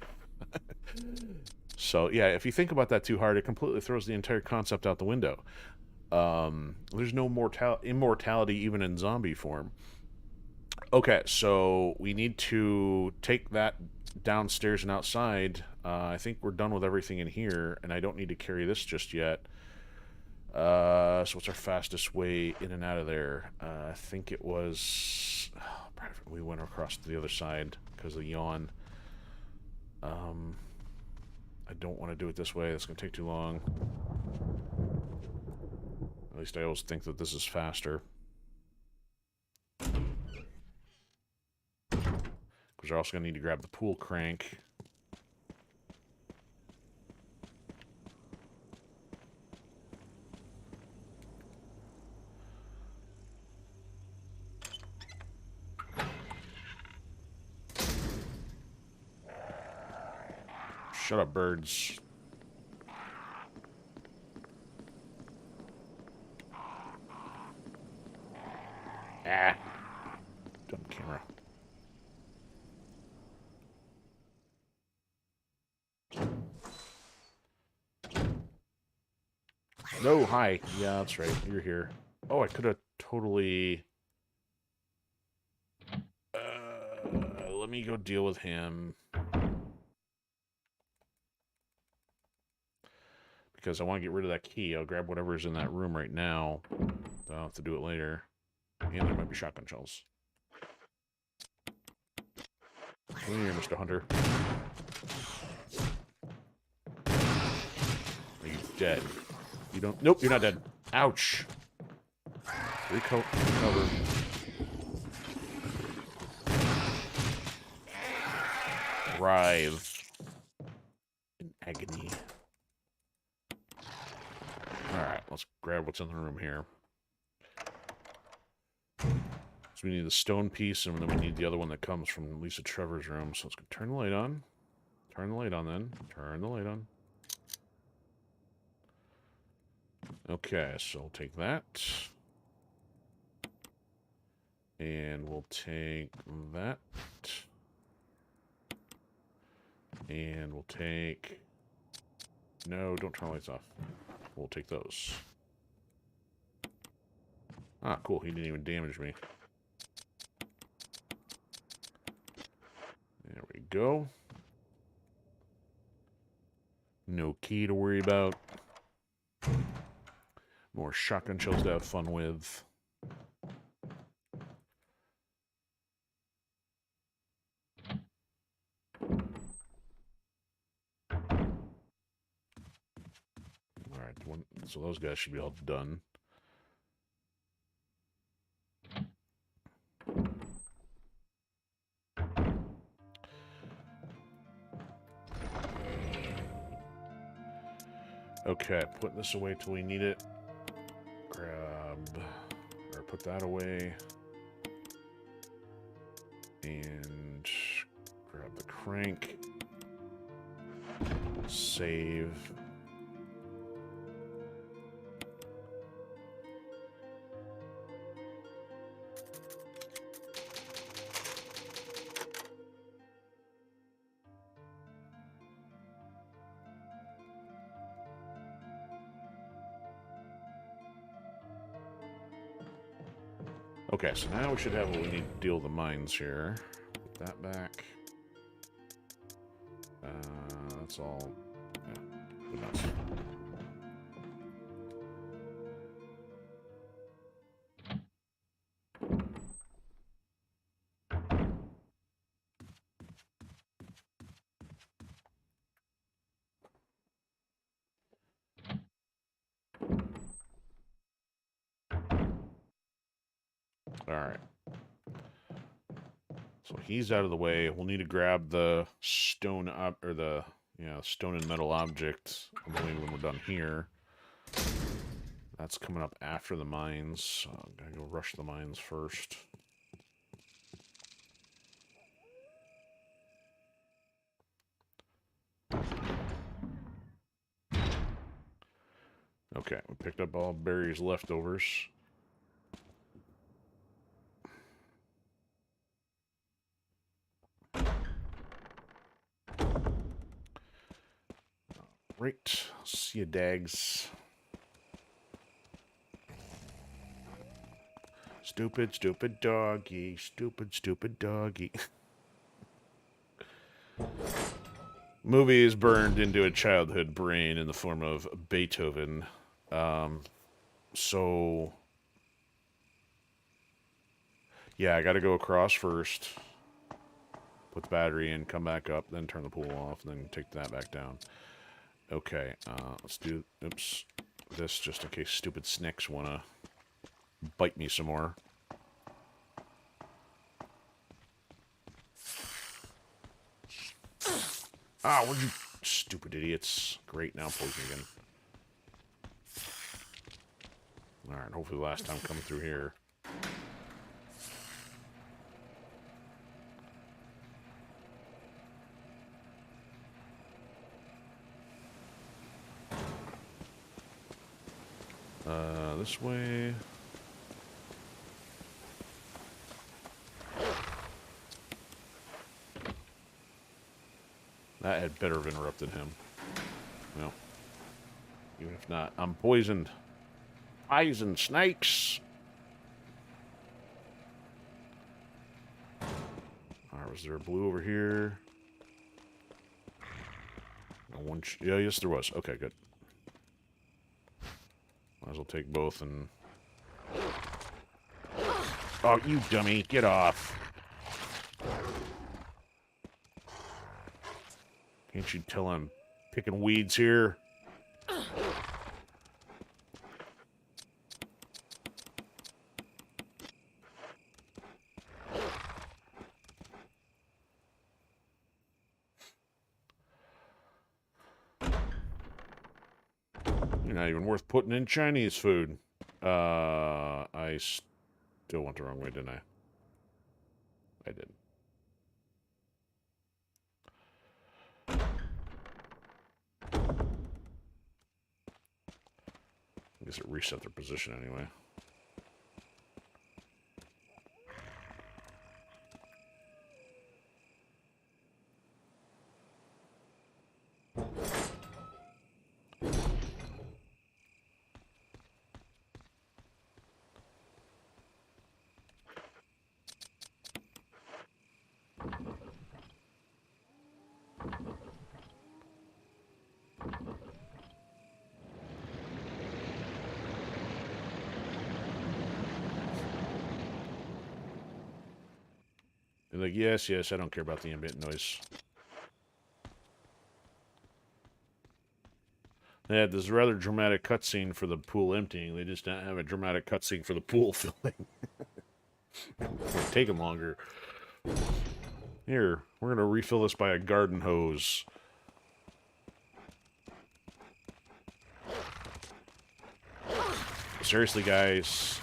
So yeah, if you think about that too hard, it completely throws the entire concept out the window. There's no immortality even in zombie form. Okay, so we need to take that downstairs and outside. I think we're done with everything in here, and I don't need to carry this just yet. So what's our fastest way in and out of there? I think it was... we went across to the other side because of the yawn. I don't want to do it this way. It's going to take too long. At least I always think that this is faster. Because we're also going to need to grab the pool crank. Shut up, birds. Ah. Dumb camera. No, hi. Yeah, that's right. You're here. Oh, I could have totally... let me go deal with him. Because I want to get rid of that key. I'll grab whatever's in that room right now. I'll have to do it later. And there might be shotgun shells. Come here, Mr. Hunter. Are you dead? You don't... Nope, you're not dead. Ouch. Recover. Writhe. In agony. Alright, let's grab what's in the room here. So we need the stone piece, and then we need the other one that comes from Lisa Trevor's room. So let's go turn the light on. Turn the light on, then. Turn the light on. Okay, so we'll take that. And we'll take that. And we'll take... No, don't turn the lights off. We'll take those. Ah, cool. He didn't even damage me. There we go. No key to worry about. More shotgun shells to have fun with. Alright, so those guys should be all done. Okay, put this away till we need it. Grab, or put that away. And grab the crank. Save. Okay, so now we should have what we need to deal with the mines here. Put that back. That's all. Yeah, good enough. Alright. So he's out of the way. We'll need to grab the stone or the stone and metal object, I believe, when we're done here. That's coming up after the mines. So I'm gonna go rush the mines first. Okay, we picked up all Barry's leftovers. Right, see ya, Dags. Stupid, stupid doggy. Stupid, stupid doggy. Movie is burned into a childhood brain in the form of Beethoven. So... yeah, I gotta go across first. Put the battery in, come back up, then turn the pool off, then take that back down. Okay, let's do... oops. This, just in case stupid snakes wanna bite me some more. Ah, where'd you... stupid idiots. Great, now poison again. Alright, hopefully the last time coming through here. This way. That had better have interrupted him. No. Even if not, I'm poisoned. Poison snakes! Alright, was there a blue over here? No one. Yeah, yes, there was. Okay, good. Might as well take both and... oh, you dummy! Get off! Can't you tell I'm picking weeds here? You're not even worth putting in Chinese food. I still went the wrong way, didn't I? I did. I guess it reset their position anyway. They're like, yes, yes, I don't care about the ambient noise. They had this rather dramatic cutscene for the pool emptying. They just don't have a dramatic cutscene for the pool filling. It's taking longer. Here, we're gonna refill this by a garden hose. Seriously, guys.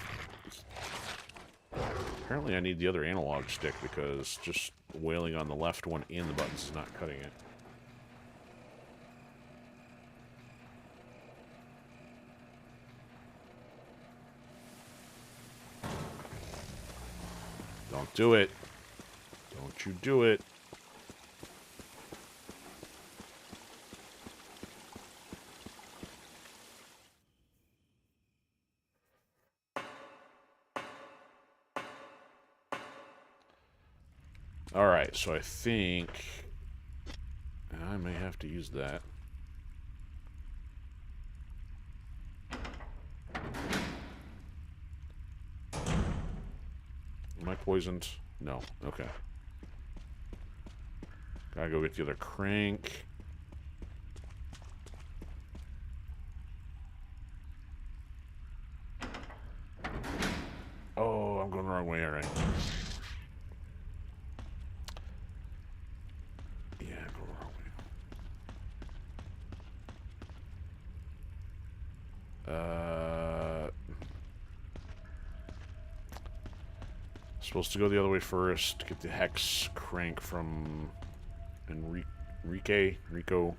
Apparently I need the other analog stick because just wailing on the left one and the buttons is not cutting it. Don't do it. Don't you do it. Alright, so I think I may have to use that. Am I poisoned? No. Okay. Gotta go get the other crank. Oh, I'm going the wrong way, alright. Yeah, I'm going the wrong way. Supposed to go the other way first. Get the hex crank from Rico.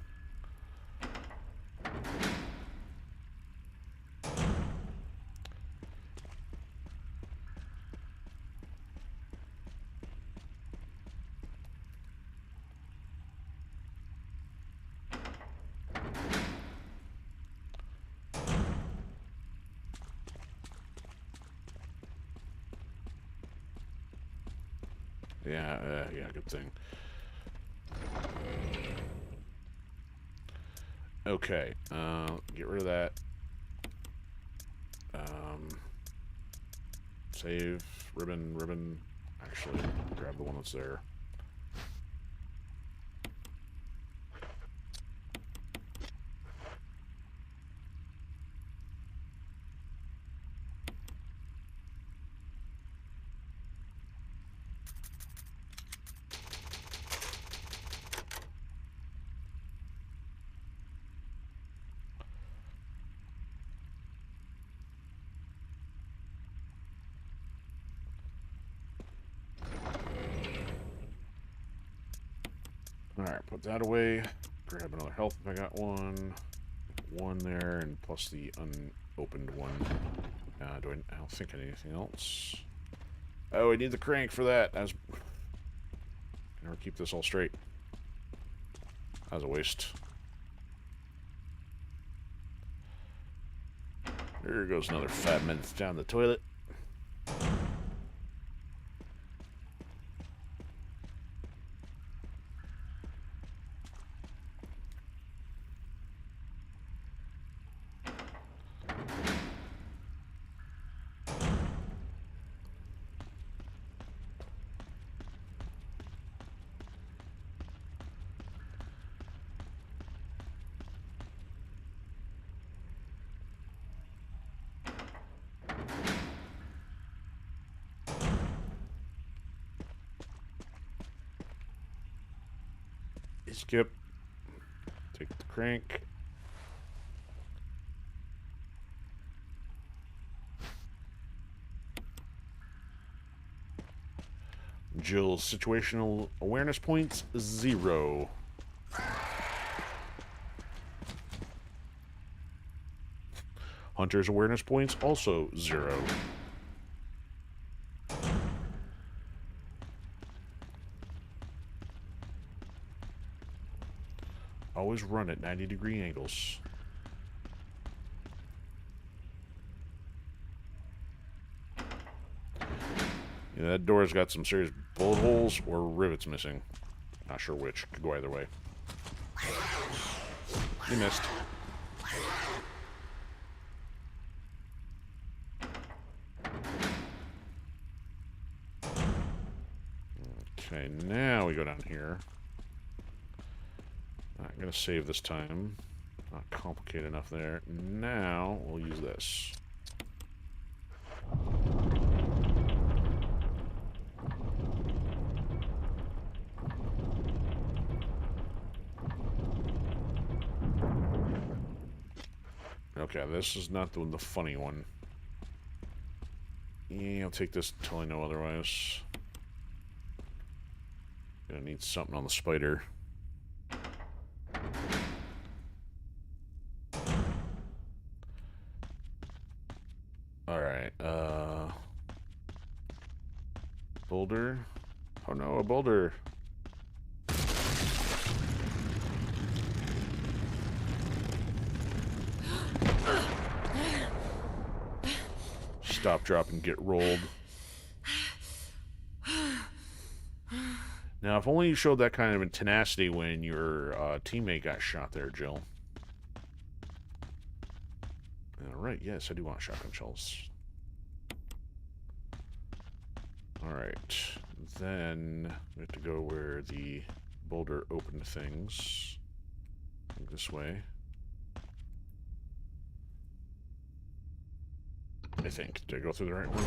Yeah, good thing. Okay, get rid of that. Save, ribbon. Actually, grab the one that's there. Alright, put that away. Grab another health if I got one. One there, and plus the unopened one. I don't think I need anything else. Oh, I need the crank for that. I never keep this all straight. That was a waste. There goes another 5 minutes down the toilet. Skip. Take the crank. Jill's situational awareness points, 0. Hunter's awareness points, also 0. Always run at 90-degree angles. Yeah, that door's got some serious bullet holes or rivets missing. Not sure which. Could go either way. You missed. Okay, now we go down here. I'm going to save this time. Not complicated enough there. Now, we'll use this. Okay, this is not the funny one. Yeah, I'll take this until I know otherwise. Gonna need something on the spider. Alright, boulder. Oh no, a boulder. Stop, drop, and get rolled. Now, if only you showed that kind of tenacity when your teammate got shot there, Jill. Alright, yes, I do want shotgun shells. Alright, then we have to go where the boulder opened things. I think this way. I think. Did I go through the right one?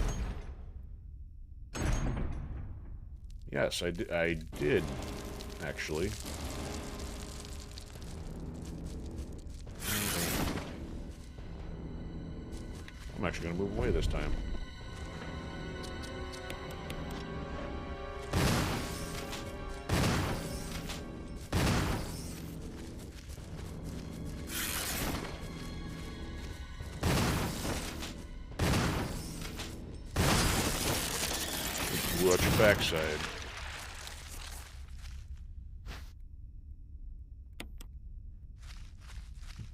Yes, I did, actually. I'm actually going to move away this time. Blew out your backside.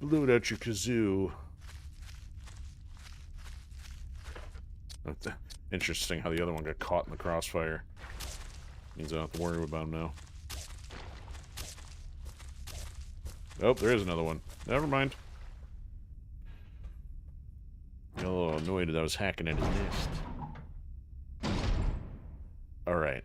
Blew it out your kazoo. That's interesting how the other one got caught in the crossfire. Means I don't have to worry about him now. Oh, there is another one. Never mind. Got a little annoyed that I was hacking at his nest. Alright,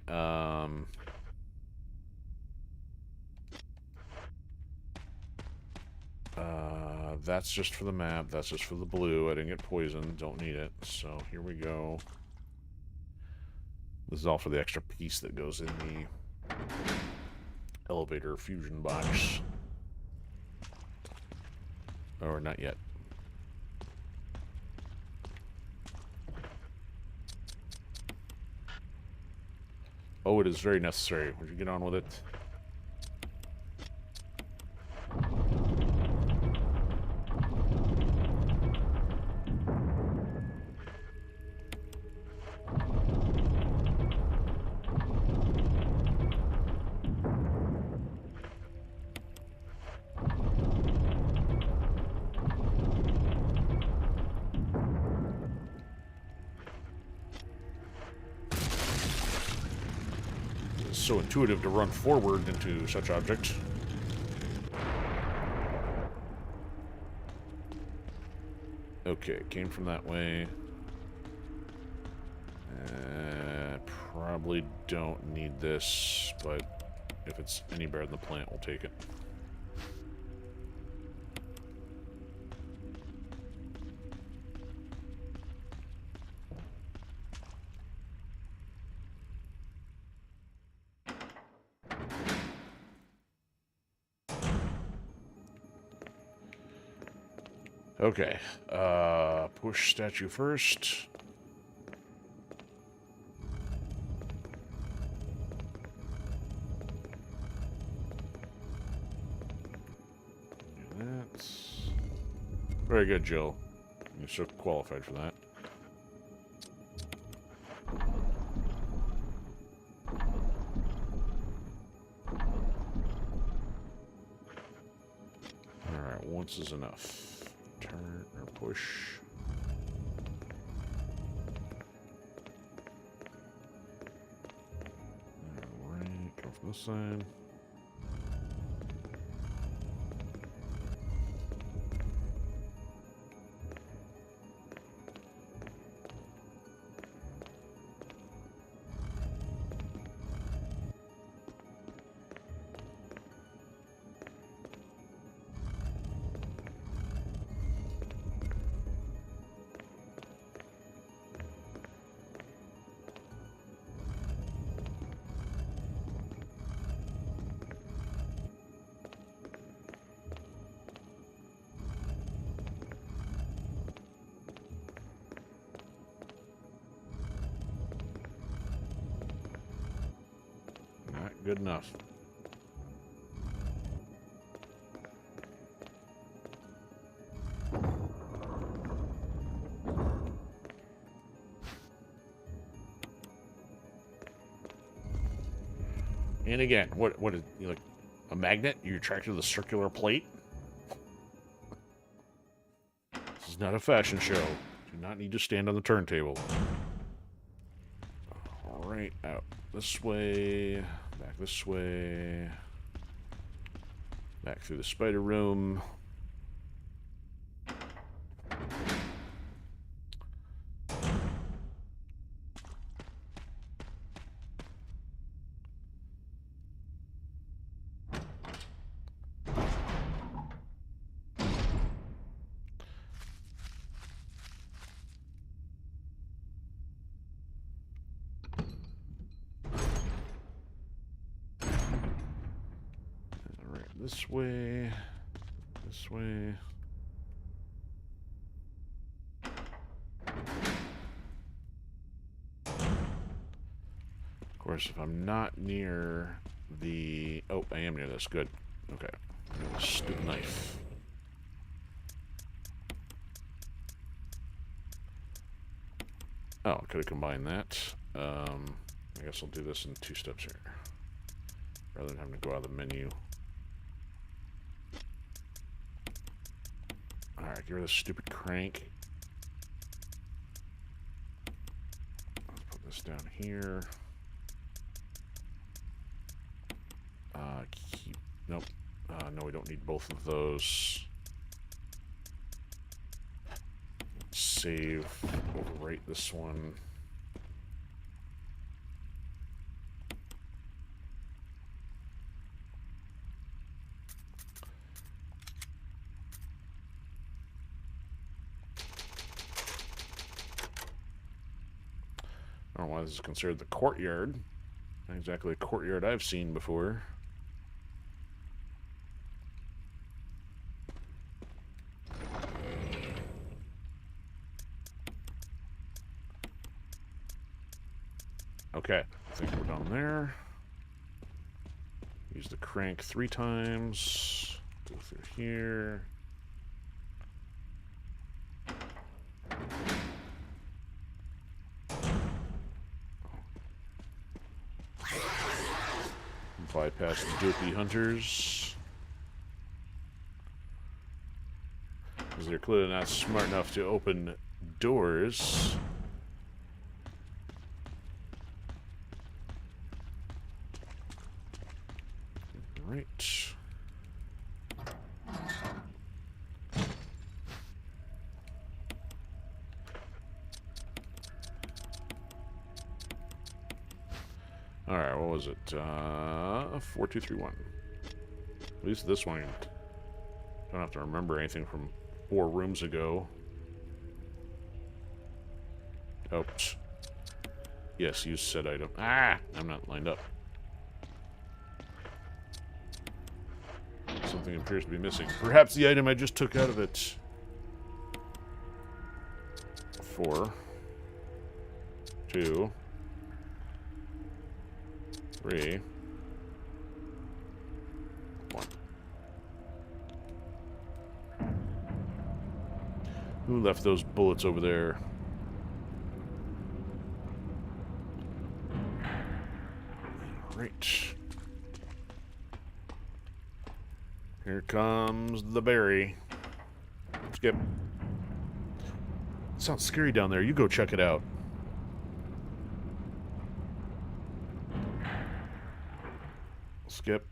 that's just for the map, that's just for the blue. I didn't get poisoned, don't need it. So here we go. This is all for the extra piece that goes in the elevator fusion box. Or not yet. Oh, it is very necessary. Would you get on with it? So intuitive to run forward into such objects. Okay, came from that way. Probably don't need this, but if it's any better than the plant, we'll take it. Okay, push statue first. Do that. Very good, Jill. You're so qualified for that. Alright, once is enough. Turn or push. Alright, go from this side. Good enough. And again, what is, you like a magnet? You're attracted to the circular plate? This is not a fashion show. Do not need to stand on the turntable. Alright, out this way, back this way, back through the spider room. This way, this way. Of course, if I'm not near the... Oh, I am near this. Good. Okay. Stupid knife. Oh, I could have combined that. I guess I'll do this in 2 steps here. Rather than having to go out of the menu. Alright, get rid of this stupid crank. Let's put this down here. Nope. No, we don't need both of those. Save. Overwrite this one. I don't know why this is considered the courtyard. Not exactly a courtyard I've seen before. Okay, I think we're done there. Use the crank 3 times. Go through here. Bypass the dopey hunters. Because they're clearly not smart enough to open doors. Right. Alright, what was it? 4231. At least this one, don't have to remember anything from 4 rooms ago. Oops. Yes, use said item. Ah! I'm not lined up. Something appears to be missing. Perhaps the item I just took out of it. 4. 2. 3. 1. Who left those bullets over there? Right. Here comes the berry. Skip. It sounds scary down there. You go check it out. Skip.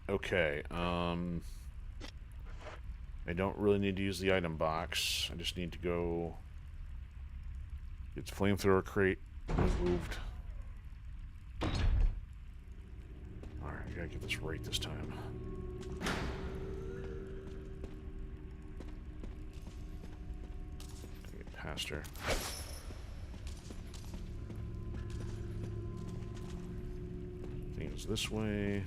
Okay, I don't really need to use the item box. I just need to go... It's flamethrower crate removed. Alright, I gotta get this right this time. Get past her. Things this way.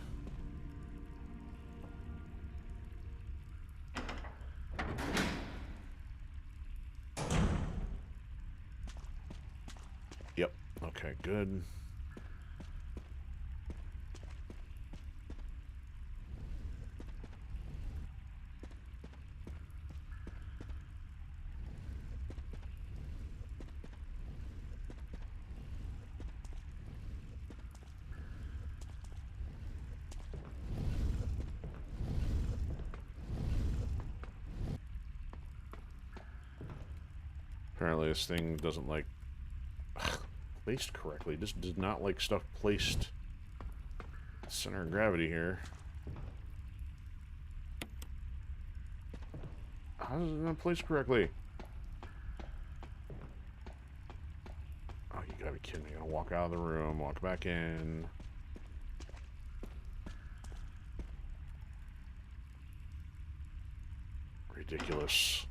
Yep. Okay, good. Apparently this thing doesn't like placed correctly. This does not like stuff placed center of gravity here. How is it not placed correctly? Oh, you gotta be kidding me. I'm gonna walk out of the room, walk back in. Ridiculous.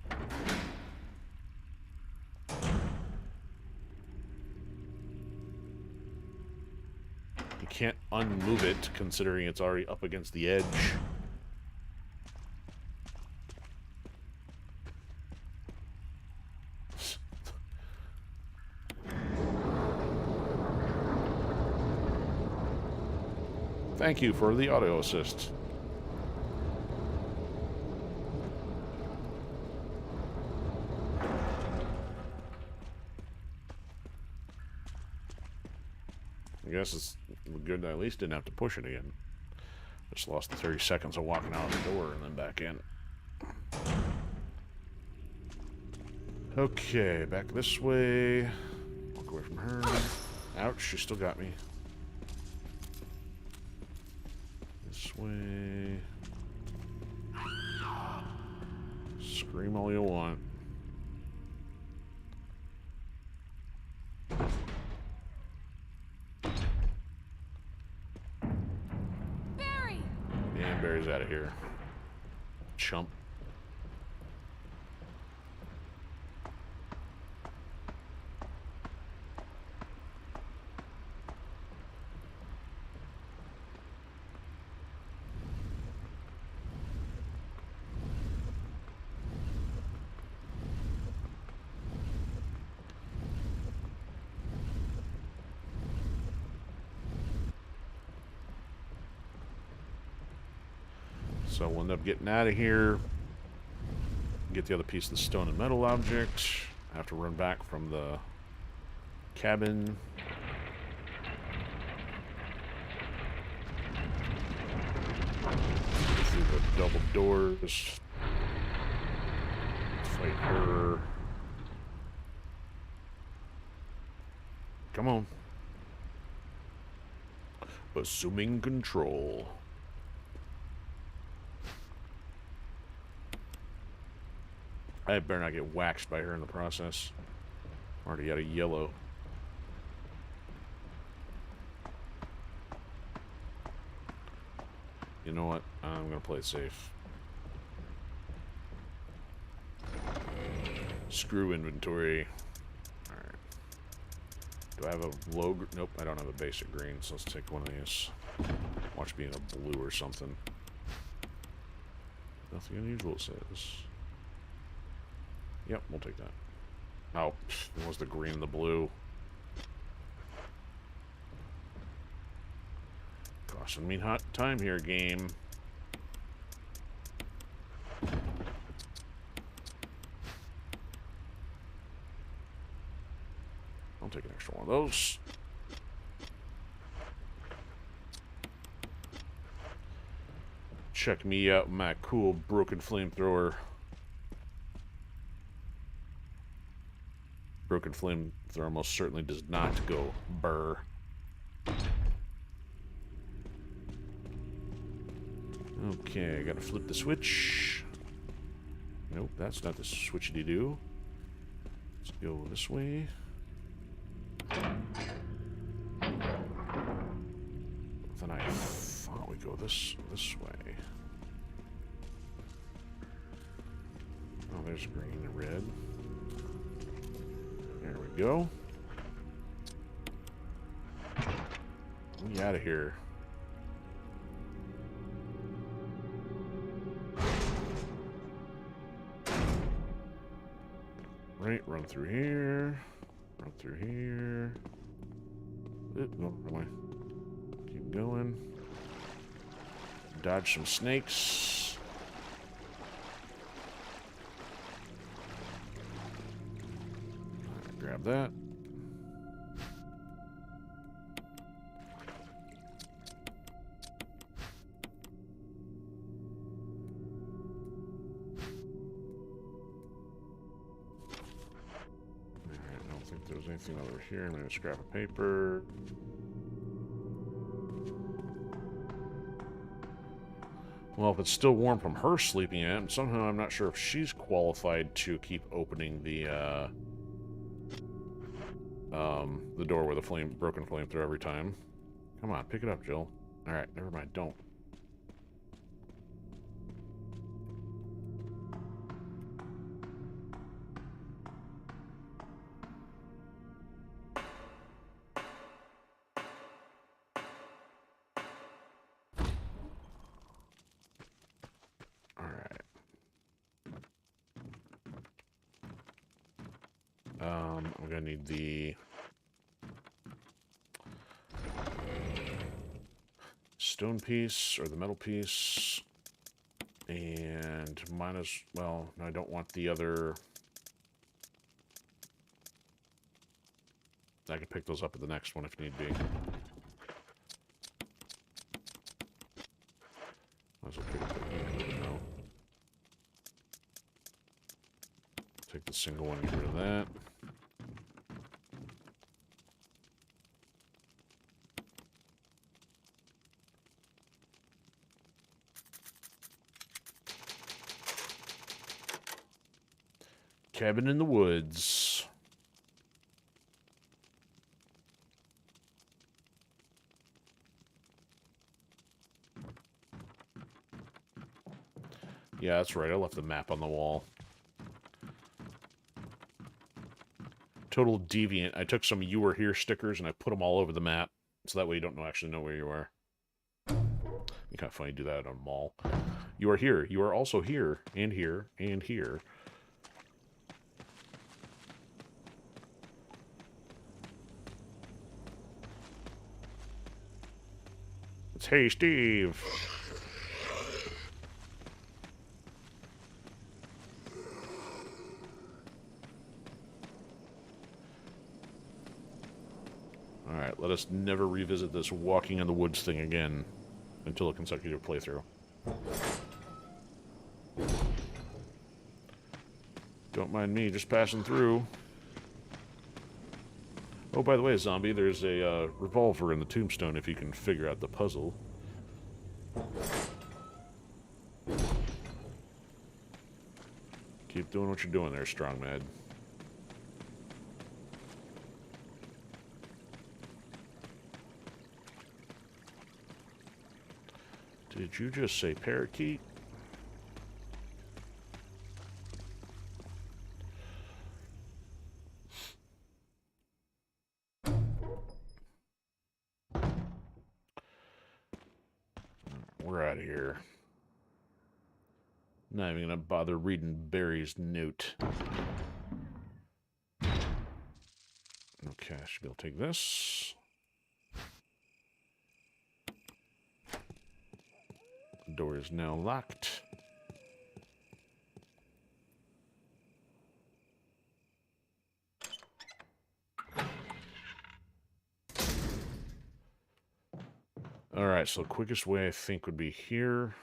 You can't unmove it, considering it's already up against the edge. Thank you for the audio assist. I guess it's good that I at least didn't have to push it again. Just lost the 30 seconds of walking out the door and then back in. Okay, back this way. Walk away from her. Ouch, she still got me. This way. Scream all you want. Barry! And Barry's out of here. Chump. So we'll end up getting out of here. Get the other piece of the stone and metal object. I have to run back from the cabin. Through the double doors. Fight her. Come on. Assuming control. I better not get waxed by her in the process. Already got a yellow. You know what? I'm gonna play it safe. Screw inventory. Alright. Do I have a low... Nope, I don't have a basic green, so let's take one of these. Watch being a blue or something. Nothing unusual, it says. Yep, we'll take that. Oh, it was the green and the blue. Costing me hot time here, game. I'll take an extra one of those. Check me out, my cool broken flamethrower. Broken flamethrower most certainly does not go burr. Okay, I gotta flip the switch. Nope, that's not the switchity-do. Let's go this way. Then I thought we go this way. Oh, there's green and red. There we go. Get out of here. Right, run through here. Run through here. No, wrong way. Keep going. Dodge some snakes. Grab that. there was anything over here. I'm going to scrap a paper. Well, if it's still warm from her sleeping in it, somehow I'm not sure if she's qualified to keep opening the door with a broken flamethrower every time. Come on, pick it up, Jill. Alright, never mind, don't. I'm gonna need the stone piece or the metal piece, and mine as well. No, I don't want the other. I can pick those up at the next one if need be. Might as well pick up the no. Take the single one, get rid of that. Cabin in the woods. Yeah, that's right. I left the map on the wall. Total deviant. I took some "You Were Here" stickers and I put them all over the map, so that way you don't actually know where you are. It's kind of funny to do that at a mall. You are here. You are also here, and here, and here. It's "Hey, Steve." Alright, let us never revisit this walking in the woods thing again until a consecutive playthrough. Don't mind me, just passing through. Oh, by the way, zombie, there's a revolver in the tombstone if you can figure out the puzzle. Keep doing what you're doing there, Strong Mad. Did you just say parakeet? We're out of here. Not even gonna bother reading Barry's note. Okay, I should be able to take this. The door is now locked. Alright, so the quickest way I think would be here.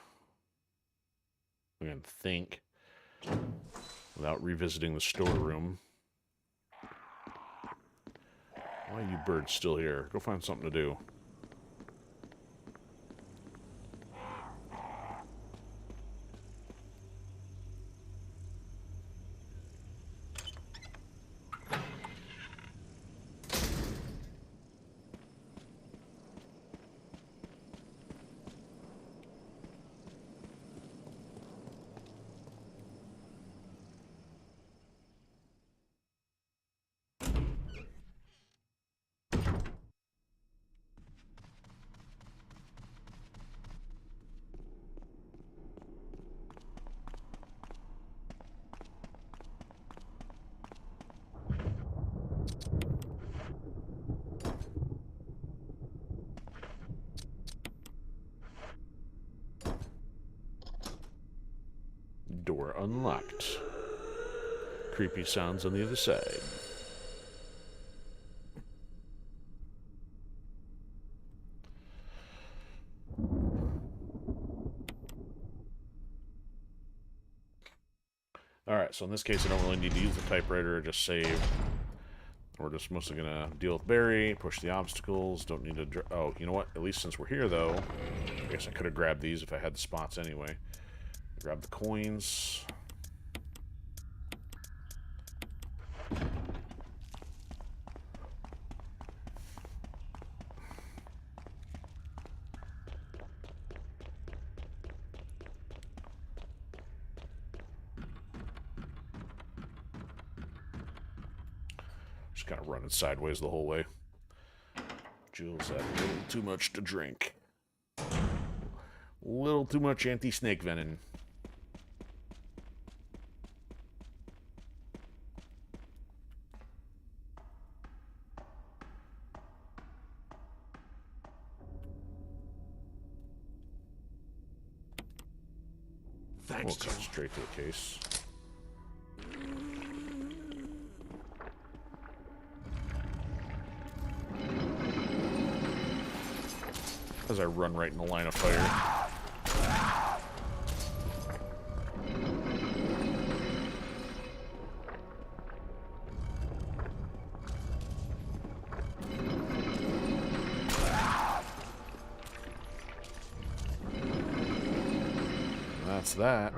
I'm gonna think. Without revisiting the storeroom. Why are you birds still here? Go find something to do. Door unlocked. Creepy sounds on the other side. Alright, so in this case I don't really need to use the typewriter, just save. We're just mostly gonna deal with Barry, push the obstacles. Don't need to. Oh, you know what? At least since we're here, though, I guess I could have grabbed these if I had the spots anyway. Grab the coins. Just kind of running sideways the whole way. Jules had a little too much to drink. A little too much anti-snake venom. We'll cut straight to the case. As I run right in the line of fire. That's that.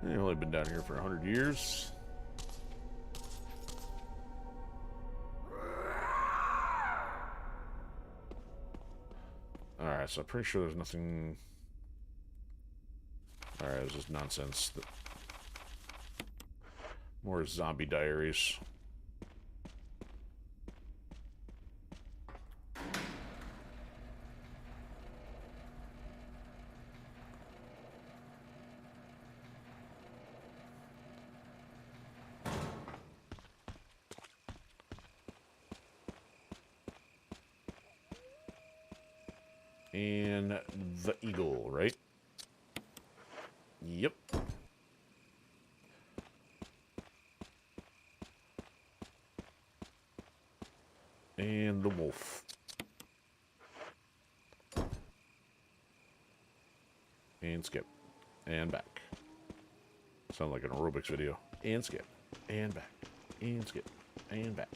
I've only been down here for 100 years. Alright, so I'm pretty sure there's nothing... Alright, it was just nonsense. More zombie diaries. And the eagle, right? Yep. And the wolf. And skip. And back. Sound like an aerobics video. And skip. And back. And skip. And back.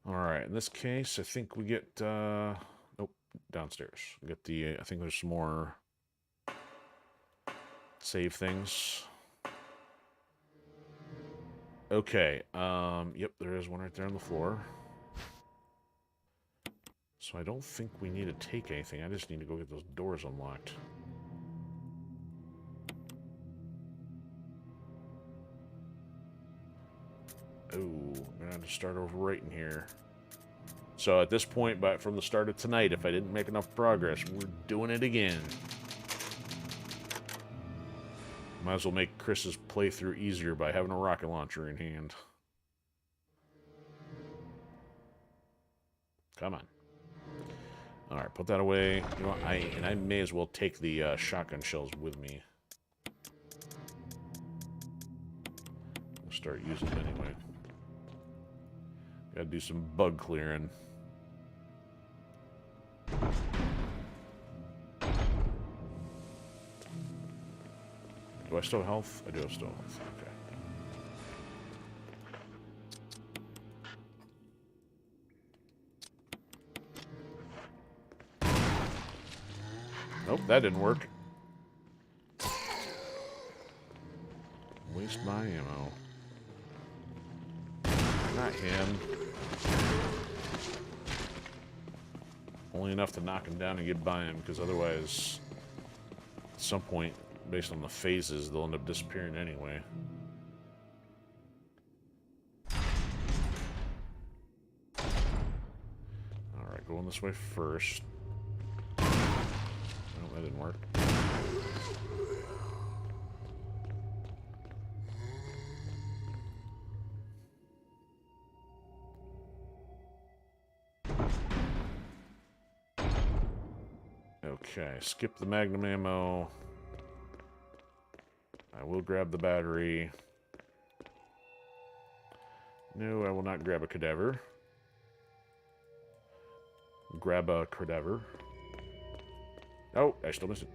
Alright, in this case, I think we get, nope, downstairs. We get the, I think there's some more save things. Okay, yep, there is one right there on the floor. So I don't think we need to take anything. I just need to go get those doors unlocked. Oh, I'm gonna have to start over right in here. So at this point, but from the start of tonight, if I didn't make enough progress, we're doing it again. Might as well make Chris's playthrough easier by having a rocket launcher in hand. Come on. Alright, put that away. You know, I may as well take the shotgun shells with me. I'll start using them anyway. Gotta do some bug clearing. Do I still have health? I do have still health. Okay. Nope, that didn't work. Waste my ammo. Not him. Only enough to knock him down and get by him, because otherwise, at some point, based on the phases, they'll end up disappearing anyway. Alright, going this way first. No, that didn't work. Okay, skip the magnum ammo. I will grab the battery. No, I will not grab a cadaver. Grab a cadaver. Oh, I still missed it.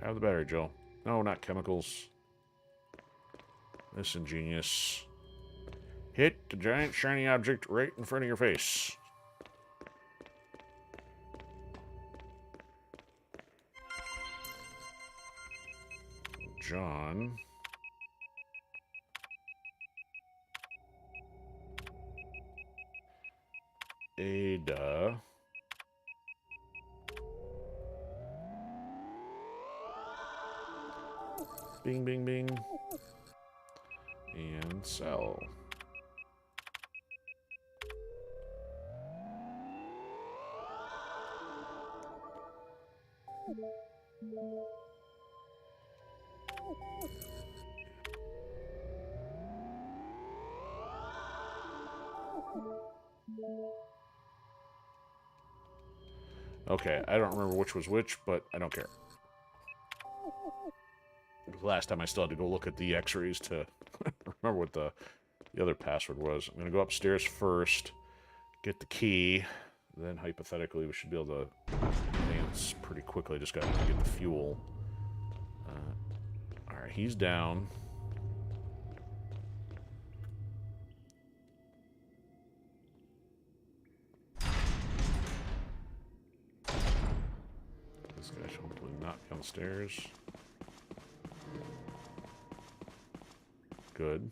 Grab the battery, Joe. No, not chemicals. This ingenious. Hit the giant shiny object right in front of your face. John. Ada. Bing, bing, bing. And sell. Okay, I don't remember which was which, but I don't care. Last time I still had to go look at the x-rays to remember what the other password was. I'm going to go upstairs first, get the key, then hypothetically we should be able to advance pretty quickly. Just got to get the fuel. Alright, he's down. This guy should hopefully not come downstairs. Good.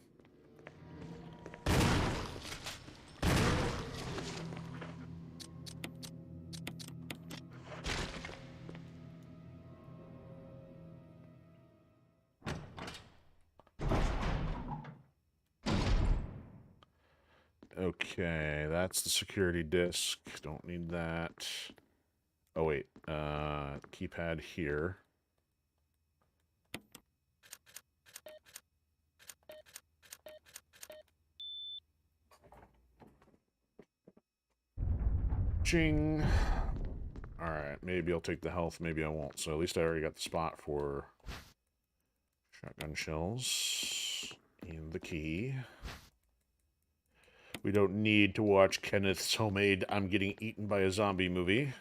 Okay, that's the security disc. Don't need that. Oh, wait. Keypad here. Ching. Alright, maybe I'll take the health, maybe I won't. So at least I already got the spot for shotgun shells and the key. We don't need to watch Kenneth's homemade I'm Getting Eaten by a Zombie movie.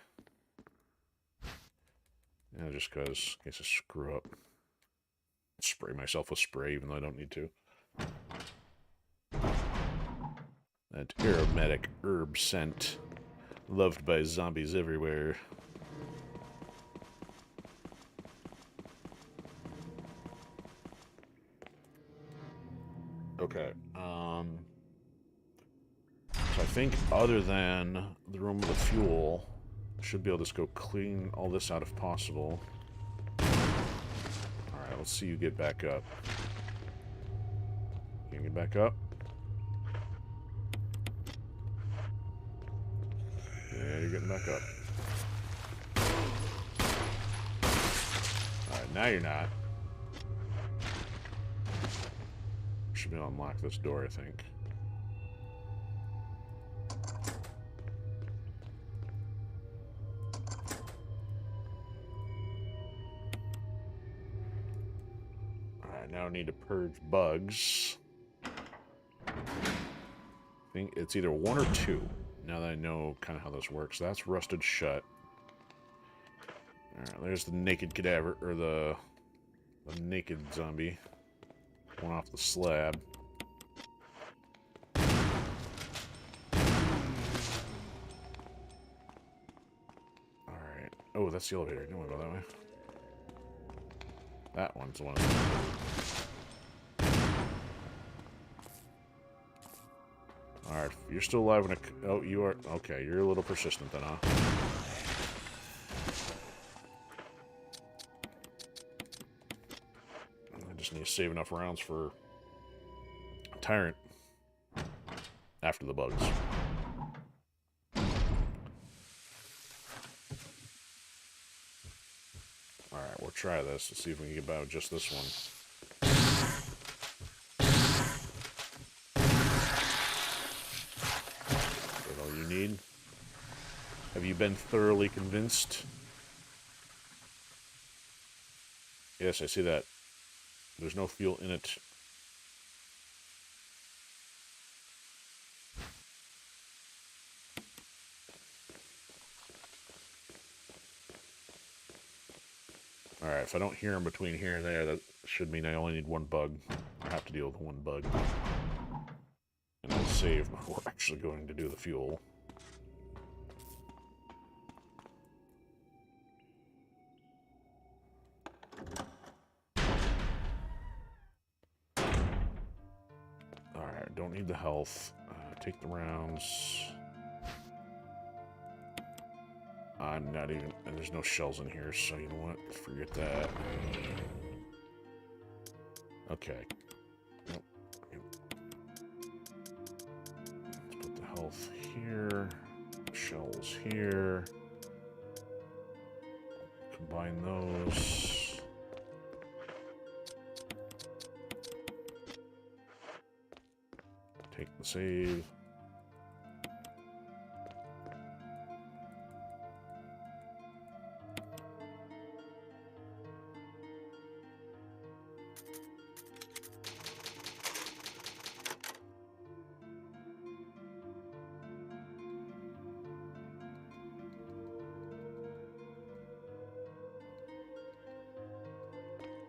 Yeah, just because, in case I screw up. Spray myself with spray, even though I don't need to. That aromatic herb scent, loved by zombies everywhere. Okay, so I think other than the room with the fuel, I should be able to just go clean all this out if possible. Alright, let's see you get back up. Can you get back up? Yeah, you're getting back up. Alright, now you're not. Should be able to unlock this door, I think. Alright, now I need to purge bugs. I think it's either 1 or 2. Now that I know kind of how this works. That's rusted shut. Alright, there's the naked cadaver, or the naked zombie. One off the slab. Alright. Oh, that's the elevator. Don't want to go that way. That one's the one. Alright, you're still alive when oh, you are... Okay, you're a little persistent then, huh? I just need to save enough rounds for Tyrant after the bugs. Alright, we'll try this. Let's see if we can get by with just this one. Need. Have you been thoroughly convinced? Yes, I see that. There's no fuel in it. Alright, if I don't hear him between here and there, that should mean I only need one bug. I have to deal with one bug. And I'll save before actually going to do the fuel. Alright, don't need the health. Take the rounds. I'm not even... And there's no shells in here, so you know what? Forget that. Okay. Nope. Let's put the health here. Shells here. Combine those. Take the save.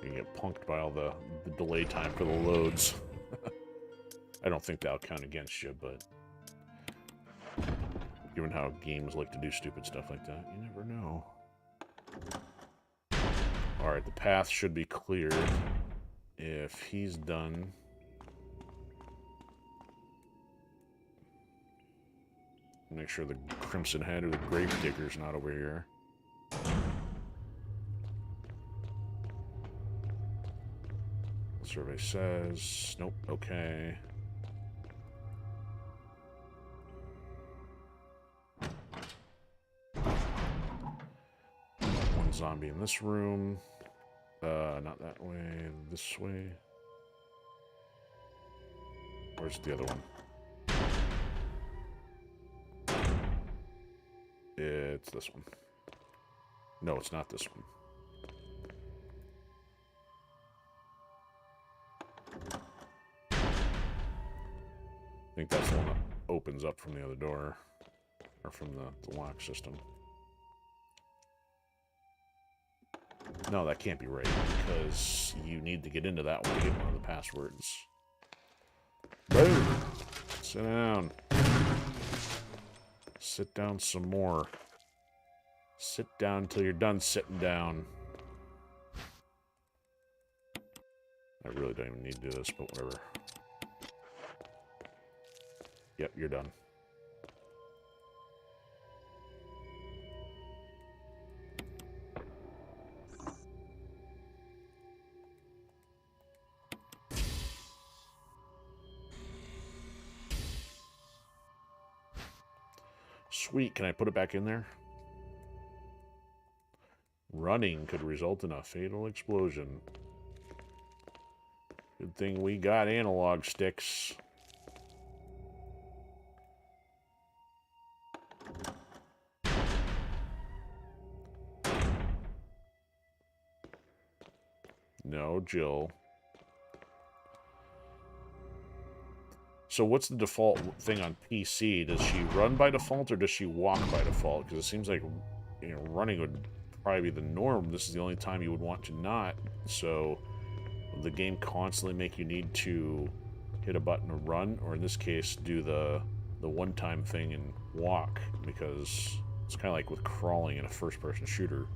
You get punked by all the delay time for the loads. I don't think that'll count against you, but given how games like to do stupid stuff like that, you never know. Alright, the path should be cleared. If he's done... Make sure the Crimson Head or the Grave Digger's not over here. Survey says... Nope, okay. One zombie in this room. Not that way, this way. Where's the other one? It's this one. No, it's not this one. I think that's the one that opens up from the other door. Or from the lock system. No, that can't be right, because you need to get into that one to get one of the passwords. Boom! Sit down. Sit down some more. Sit down until you're done sitting down. I really don't even need to do this, but whatever. Yep, you're done. Sweet, can I put it back in there? Running could result in a fatal explosion. Good thing we got analog sticks. No, Jill. So what's the default thing on PC? Does she run by default or does she walk by default? Because it seems like, you know, running would probably be the norm. This is the only time you would want to not. So will the game constantly make you need to hit a button to run, or in this case, do the one-time thing and walk? Because it's kind of like with crawling in a first-person shooter.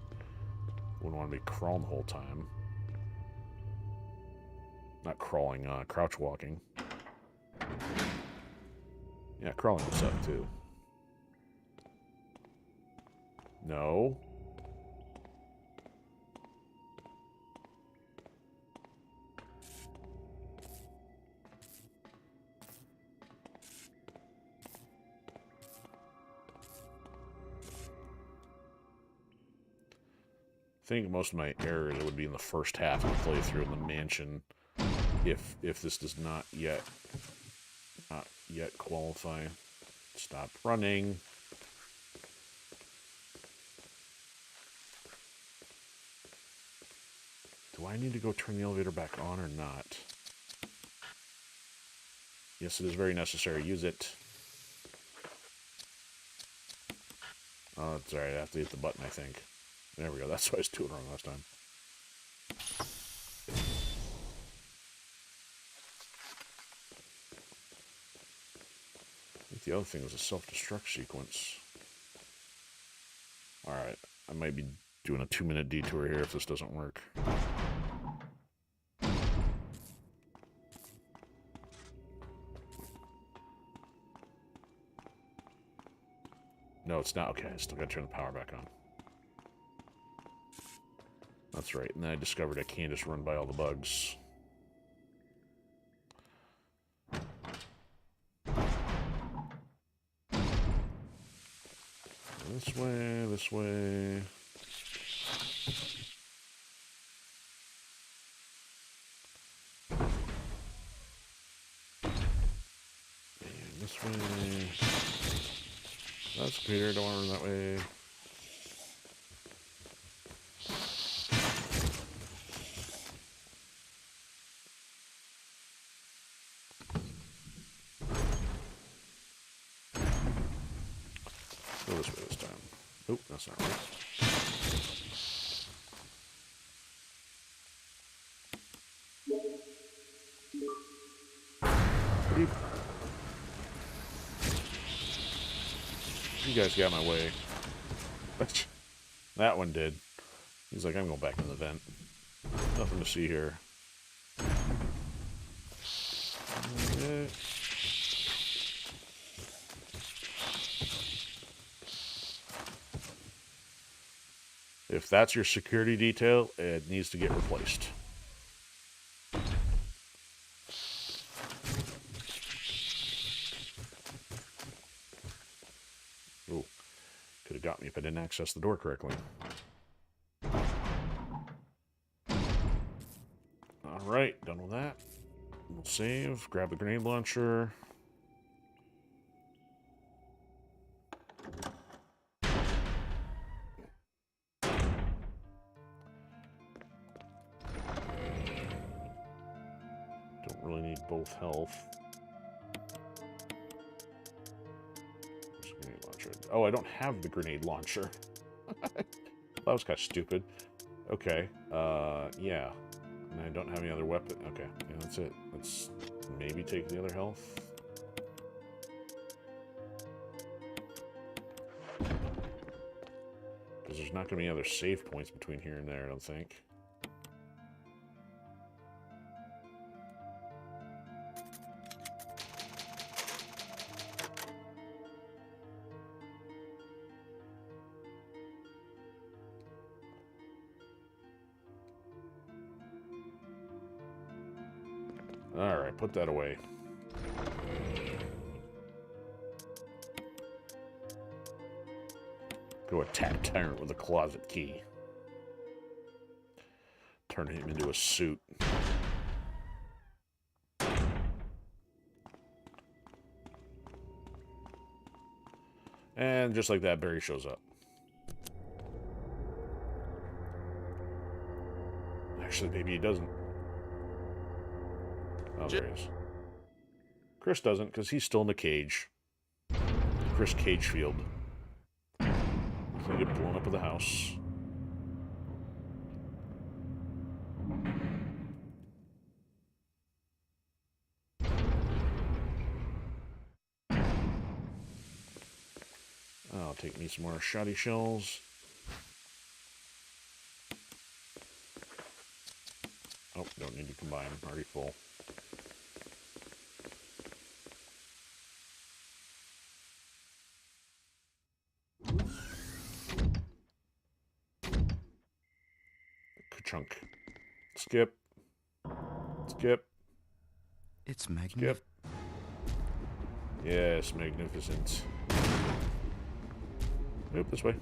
Wouldn't want to be crawling the whole time. Not crawling, crouch walking. Yeah, crawling would suck too. No. I think most of my errors would be in the first half of the playthrough in the mansion, if this does not yet qualify. Stop running. Do I need to go turn the elevator back on or not? Yes, it is very necessary. Use it. Oh, it's alright. I have to hit the button, I think. There we go. That's why I was doing it wrong last time. I think the other thing was a self-destruct sequence. Alright. I might be doing a 2-minute detour here if this doesn't work. No, it's not. Okay, I still gotta turn the power back on. That's right. And then I discovered I can't just run by all the bugs. This way, this way. And this way. That's Peter, don't want to run that way. Go this way this time. Oh, that's not right. You guys got my way. That one did. He's like, I'm going back in the vent. Nothing to see here. Okay. If that's your security detail, it needs to get replaced. Oh, could have got me if I didn't access the door correctly. Alright, done with that. We'll save, grab the grenade launcher. Don't really need both health. Grenade launcher. Oh, I don't have the grenade launcher. That was kind of stupid. Okay, yeah. And I don't have any other weapon. Okay, yeah, that's it. Let's maybe take the other health. Because there's not going to be any other save points between here and there, I don't think. Alright, put that away. Go attack Tyrant with a closet key. Turn him into a suit. And just like that, Barry shows up. Actually, maybe he doesn't. Oh, there he is. Chris doesn't, because he's still in the cage. Chris Cagefield. He's gonna get blown up with the house. I'll take me some more shoddy shells. Oh, don't need to combine. I'm already full. Ka-chunk. Skip. Skip. It's magnificent. Skip. Yes, magnificent. Nope, this way.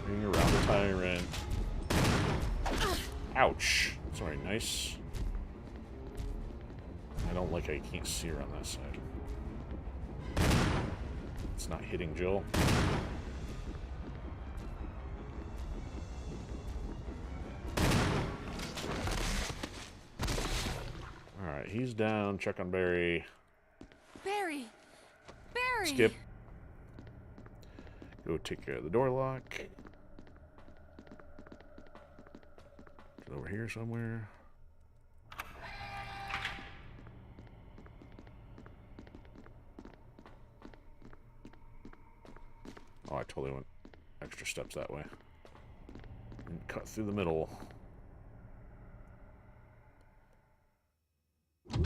Bring around the tyrant. Ouch. Sorry, nice. I don't like how you can't see her on that side. It's not hitting Jill. Alright, he's down. Check on Barry. Barry! Barry! Skip. Go take care of the door lock. It's over here somewhere. Oh, I totally went extra steps that way. And cut through the middle.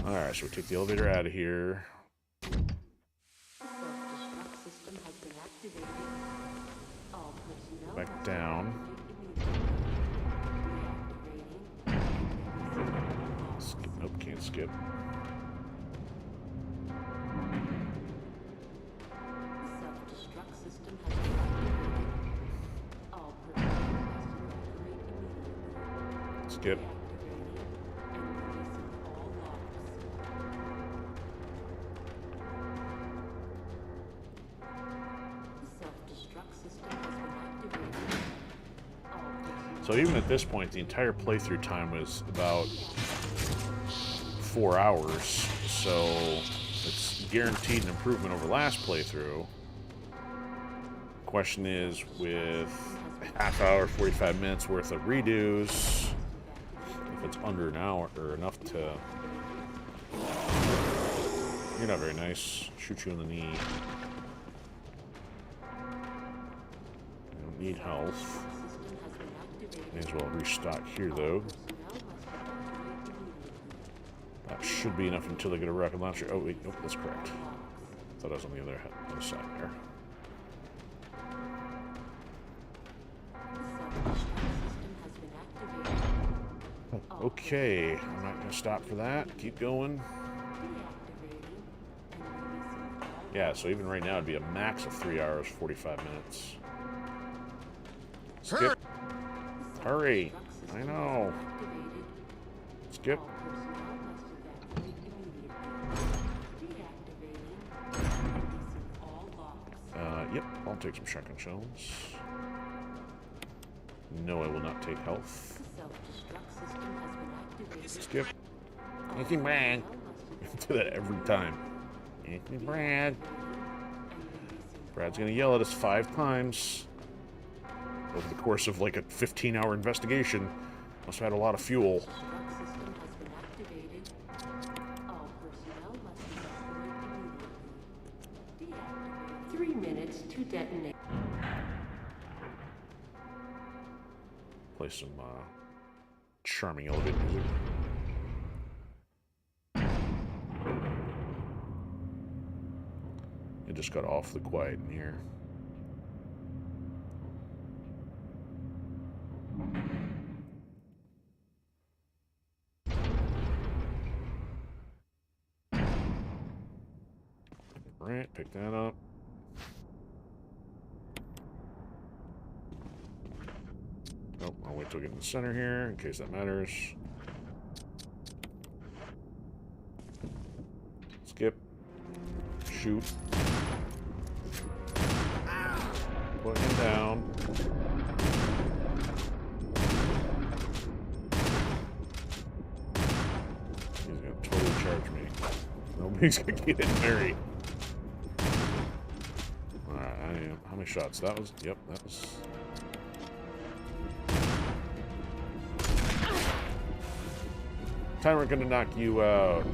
Alright, so we take the elevator out of here. Back down. Skip. Nope, can't skip. Skip. So even at this point, the entire playthrough time was about 4 hours, so it's guaranteed an improvement over last playthrough. Question is, with a half hour, 45 minutes worth of redos, if it's under an hour or enough to... You're not very nice. Shoot you in the knee. You don't need health. May as well restock here, though. That should be enough until they get a rocket launcher. Oh, wait, nope, that's correct. Thought I was on the other side there. Okay, I'm not going to stop for that. Keep going. Yeah, so even right now it'd be a max of 3 hours, 45 minutes. Skip. Hurry! I know. Skip. Yep, I'll take some shotgun shells. No, I will not take health. Skip. Anthony Brad. Do that every time. Anthony Brad. Brad's gonna yell at us 5 times. Over the course of like a 15-hour investigation. Must have had a lot of fuel. Play some charming elevator music. It just got awfully quiet in here. Right, pick that up. Oh, I'll wait till we get in the center here, in case that matters. Skip. Shoot. Put him down. He's gonna totally charge me. Nobody's gonna get in Mary. Alright, how many shots? That was, yep, that was... Time we're gonna knock you out.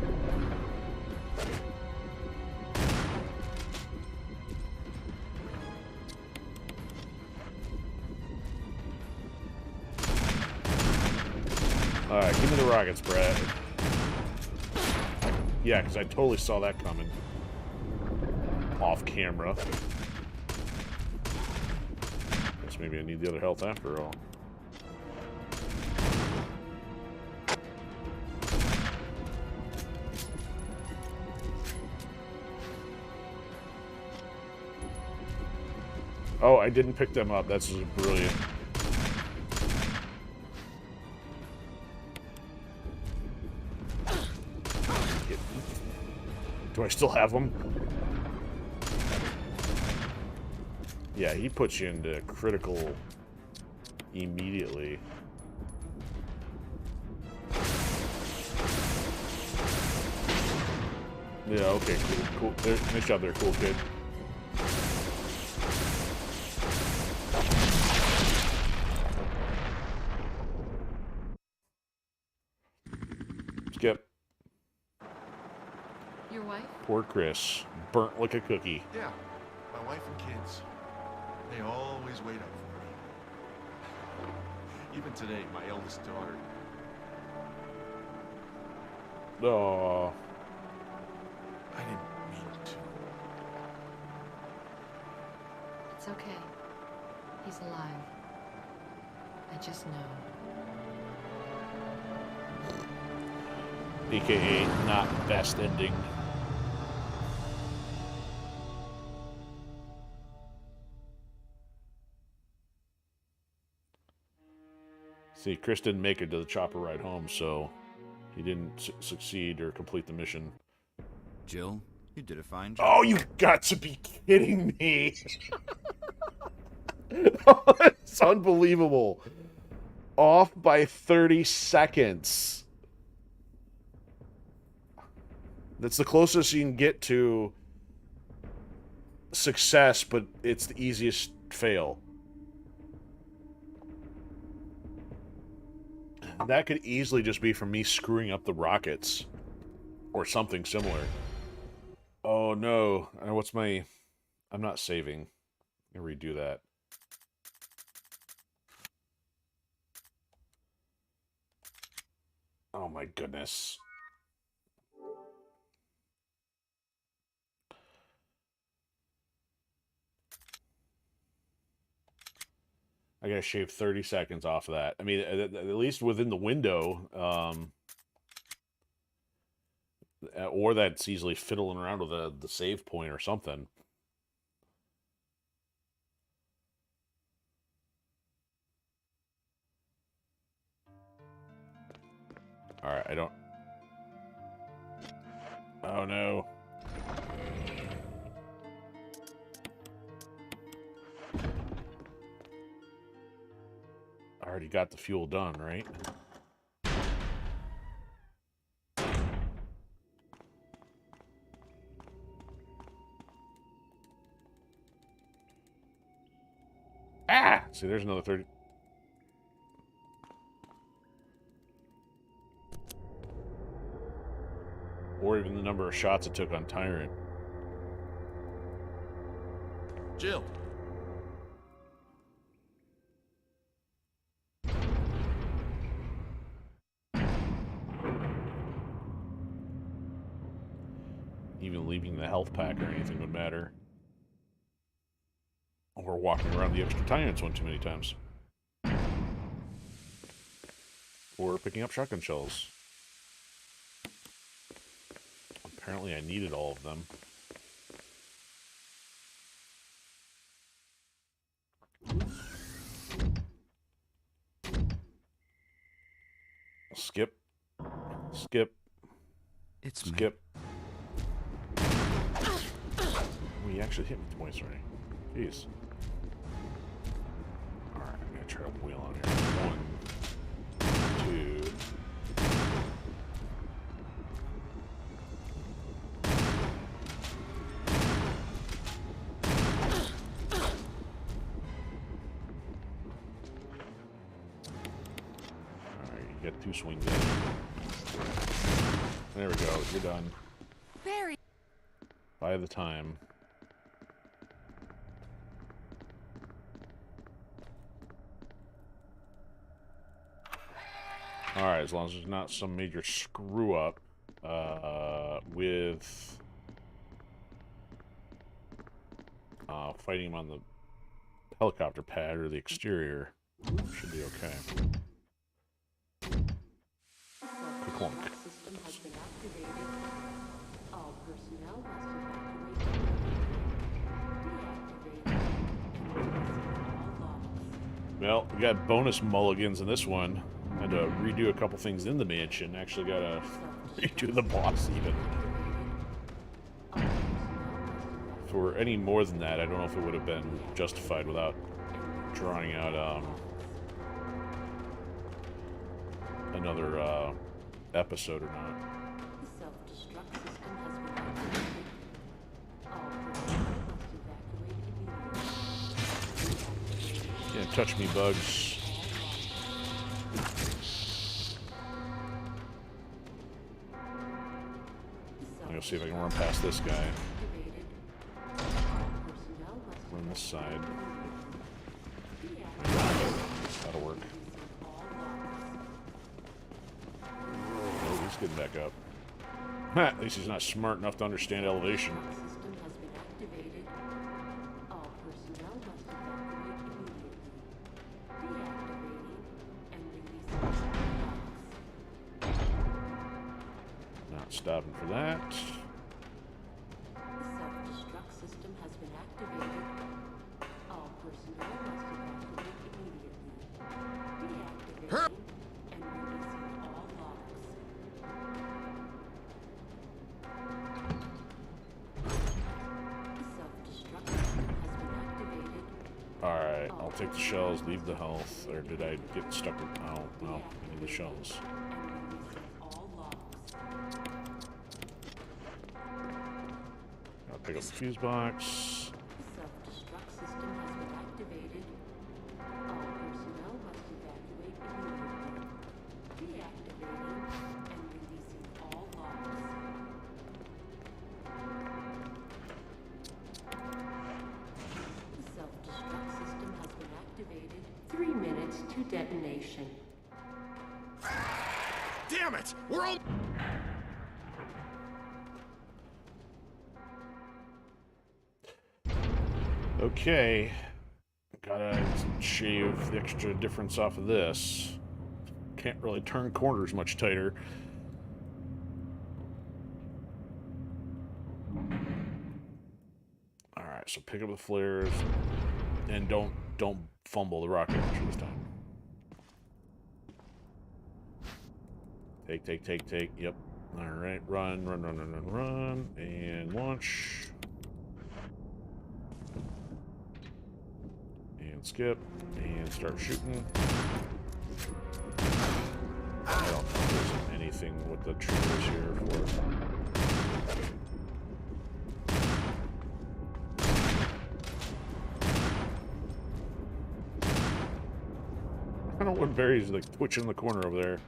Alright, give me the rockets, Brad. Yeah, because I totally saw that coming. Off camera. Guess maybe I need the other health after all. Oh, I didn't pick them up. That's just brilliant. Get Do I still have them? Yeah, he puts you into critical immediately. Yeah, okay, cool. Nice job there, cool kid. Skip. Your wife? Poor Chris. Burnt like a cookie. Yeah, my wife and kids. They always wait up for me. Even today, my eldest daughter. Oh. I didn't mean to. It's okay. He's alive. I just know. AKA not best ending. See, Chris didn't make it to the chopper ride home, so he didn't succeed or complete the mission. Jill, you did a fine job. Oh, you've got to be kidding me. It's unbelievable. Off by 30 seconds. That's the closest you can get to success, but it's the easiest fail. That could easily just be from me screwing up the rockets. Or something similar. Oh no. What's my... I'm not saving. I'm gonna redo that. Oh my goodness. I gotta shave 30 seconds off of that. I mean, at least within the window, or that's easily fiddling around with the save point or something. Alright, I don't... Oh no. I already got the fuel done, right? Ah! See, there's another 30... Or even the number of shots it took on Tyrant. Jill. Even leaving the health pack or anything would matter. Or walking around the extra Tyrants one too many times. Or picking up shotgun shells. Apparently I needed all of them. Skip. Skip. It's Skip. Oh, he actually hit me twice already. Jeez. Alright, I'm gonna try to wheel on here. 1, 2. Get 2 swings in. There we go. You're done. Barry. By the time. Alright, as long as there's not some major screw up with fighting him on the helicopter pad or the exterior, should be okay. Clunk. Well, we got bonus mulligans in this one. Had to redo a couple things in the mansion. Actually got to redo the boss even. If it were any more than that, I don't know if it would have been justified without drawing out another episode or not. Can't touch me, bugs. I'm gonna see if I can run past this guy. Run this side. That'll work. Oh, he's getting back up. At least he's not smart enough to understand elevation. Not stopping for that. Self-destruct system has been activated. All personnel must evacuate immediately. Deactivating and releasing all logs. The self-destruct system has been activated. Alright, I'll take the shells, leave the health. Or did I get stuck with... Oh, well, leave the shells. I'll pick up the fuse box. The self-destruct system has been activated. All personnel must evacuate immediately. Deactivating and releasing all logs. The self-destruct system has been activated. 3 minutes to detonation. Damn it! We're all... Okay. Gotta shave the extra difference off of this. Can't really turn corners much tighter. Alright, so pick up the flares. And don't fumble the rocket launcher this time. Take. Yep. Alright, run. And launch. And skip. And start shooting. I don't know if there's anything with the triggers here for... I don't know what Barry's like twitching in the corner over there.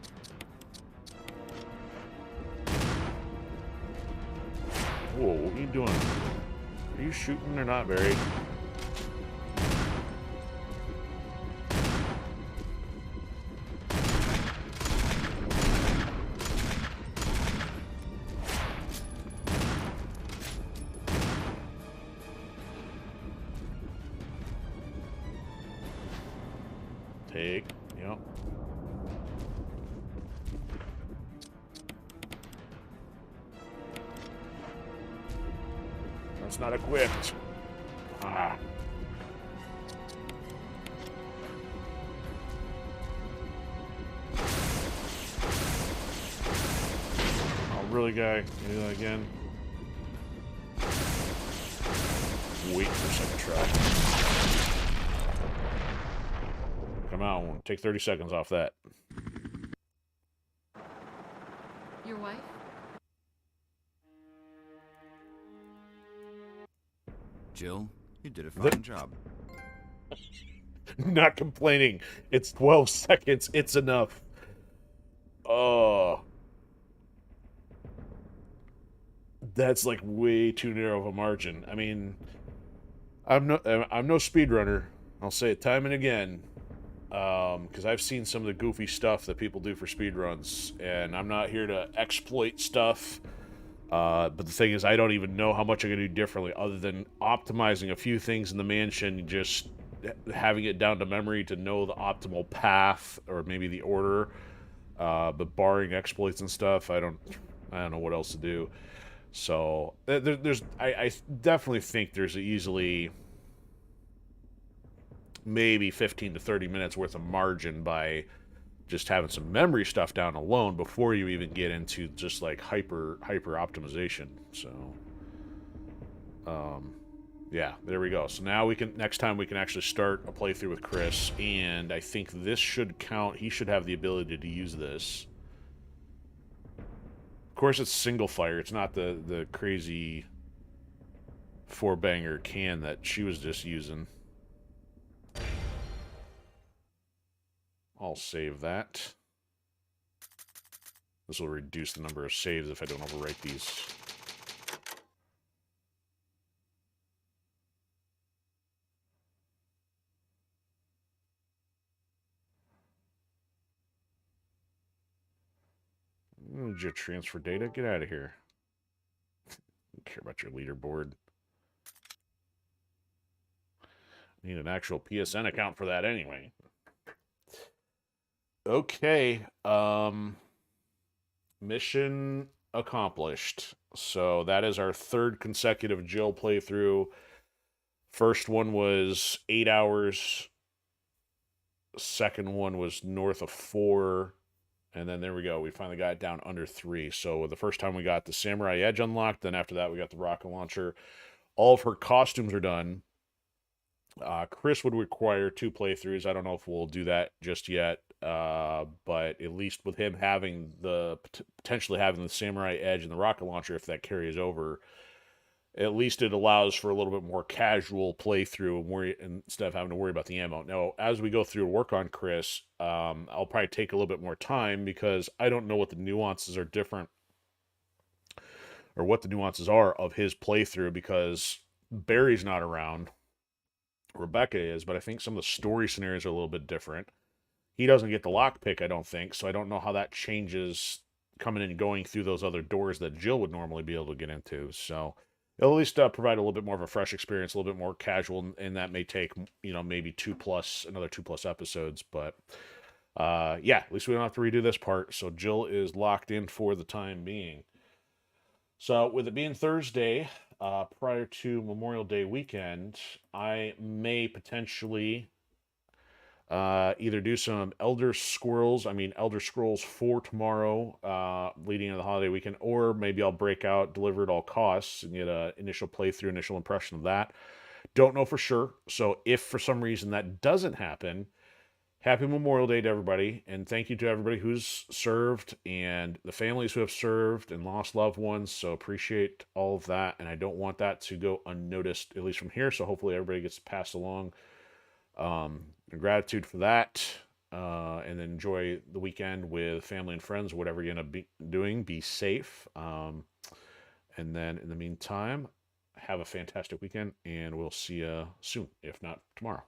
Whoa, what are you doing? Are you shooting or not, Barry? Take, yep. That's not equipped. Ah. Oh, really, guy? You do that again? Wait for a second try. Come on, take 30 seconds off that. Your wife? Jill, you did a fine job. Not complaining. It's 12 seconds. It's enough. Oh. That's like way too narrow of a margin. I mean, I'm no speedrunner. I'll say it time and again. Because I've seen some of the goofy stuff that people do for speedruns, and I'm not here to exploit stuff. But the thing is, I don't even know how much I'm going to do differently other than optimizing a few things in the mansion, just having it down to memory to know the optimal path or maybe the order. But barring exploits and stuff, I don't know what else to do. So I definitely think there's easily maybe 15 to 30 minutes worth of margin by just having some memory stuff down alone before you even get into just like hyper optimization. So Yeah, there we go. So now next time we can actually start a playthrough with Chris, and I think this should count. He should have the ability to use this. Of course, it's single fire. It's not the crazy 4-banger can that she was just using. I'll save that. This will reduce the number of saves if I don't overwrite these. Did you transfer data? Get out of here. Don't care about your leaderboard. Need an actual PSN account for that anyway. Okay. Mission accomplished. So that is our third consecutive Jill playthrough. First one was 8 hours. Second one was north of 4. And then there we go. We finally got it down under 3. So the first time we got the Samurai Edge unlocked. Then after that, we got the rocket launcher. All of her costumes are done. Chris would require 2 playthroughs. I don't know if we'll do that just yet. But at least with him having potentially having the Samurai Edge and the rocket launcher, if that carries over, at least it allows for a little bit more casual playthrough instead of having to worry about the ammo. Now, as we go through and work on Chris, I'll probably take a little bit more time because I don't know what the nuances are different or what the nuances are of his playthrough because Barry's not around. Rebecca is, but I think some of the story scenarios are a little bit different. He doesn't get the lockpick, I don't think, so I don't know how that changes coming in and going through those other doors that Jill would normally be able to get into. So it'll at least provide a little bit more of a fresh experience, a little bit more casual, and that may take, maybe another 2+ episodes. But yeah, at least we don't have to redo this part. So Jill is locked in for the time being. So with it being Thursday, prior to Memorial Day weekend, I may potentially either do some Elder Scrolls 4 tomorrow, leading into the holiday weekend, or maybe I'll break out Deliver at All Costs and get an initial playthrough, initial impression of that. Don't know for sure. So if for some reason that doesn't happen, happy Memorial Day to everybody, and thank you to everybody who's served and the families who have served and lost loved ones. So appreciate all of that, and I don't want that to go unnoticed, at least from here. So hopefully everybody gets to pass along gratitude for that, and then enjoy the weekend with family and friends, whatever you're going to be doing. Be safe. And then in the meantime, have a fantastic weekend, and we'll see you soon, if not tomorrow.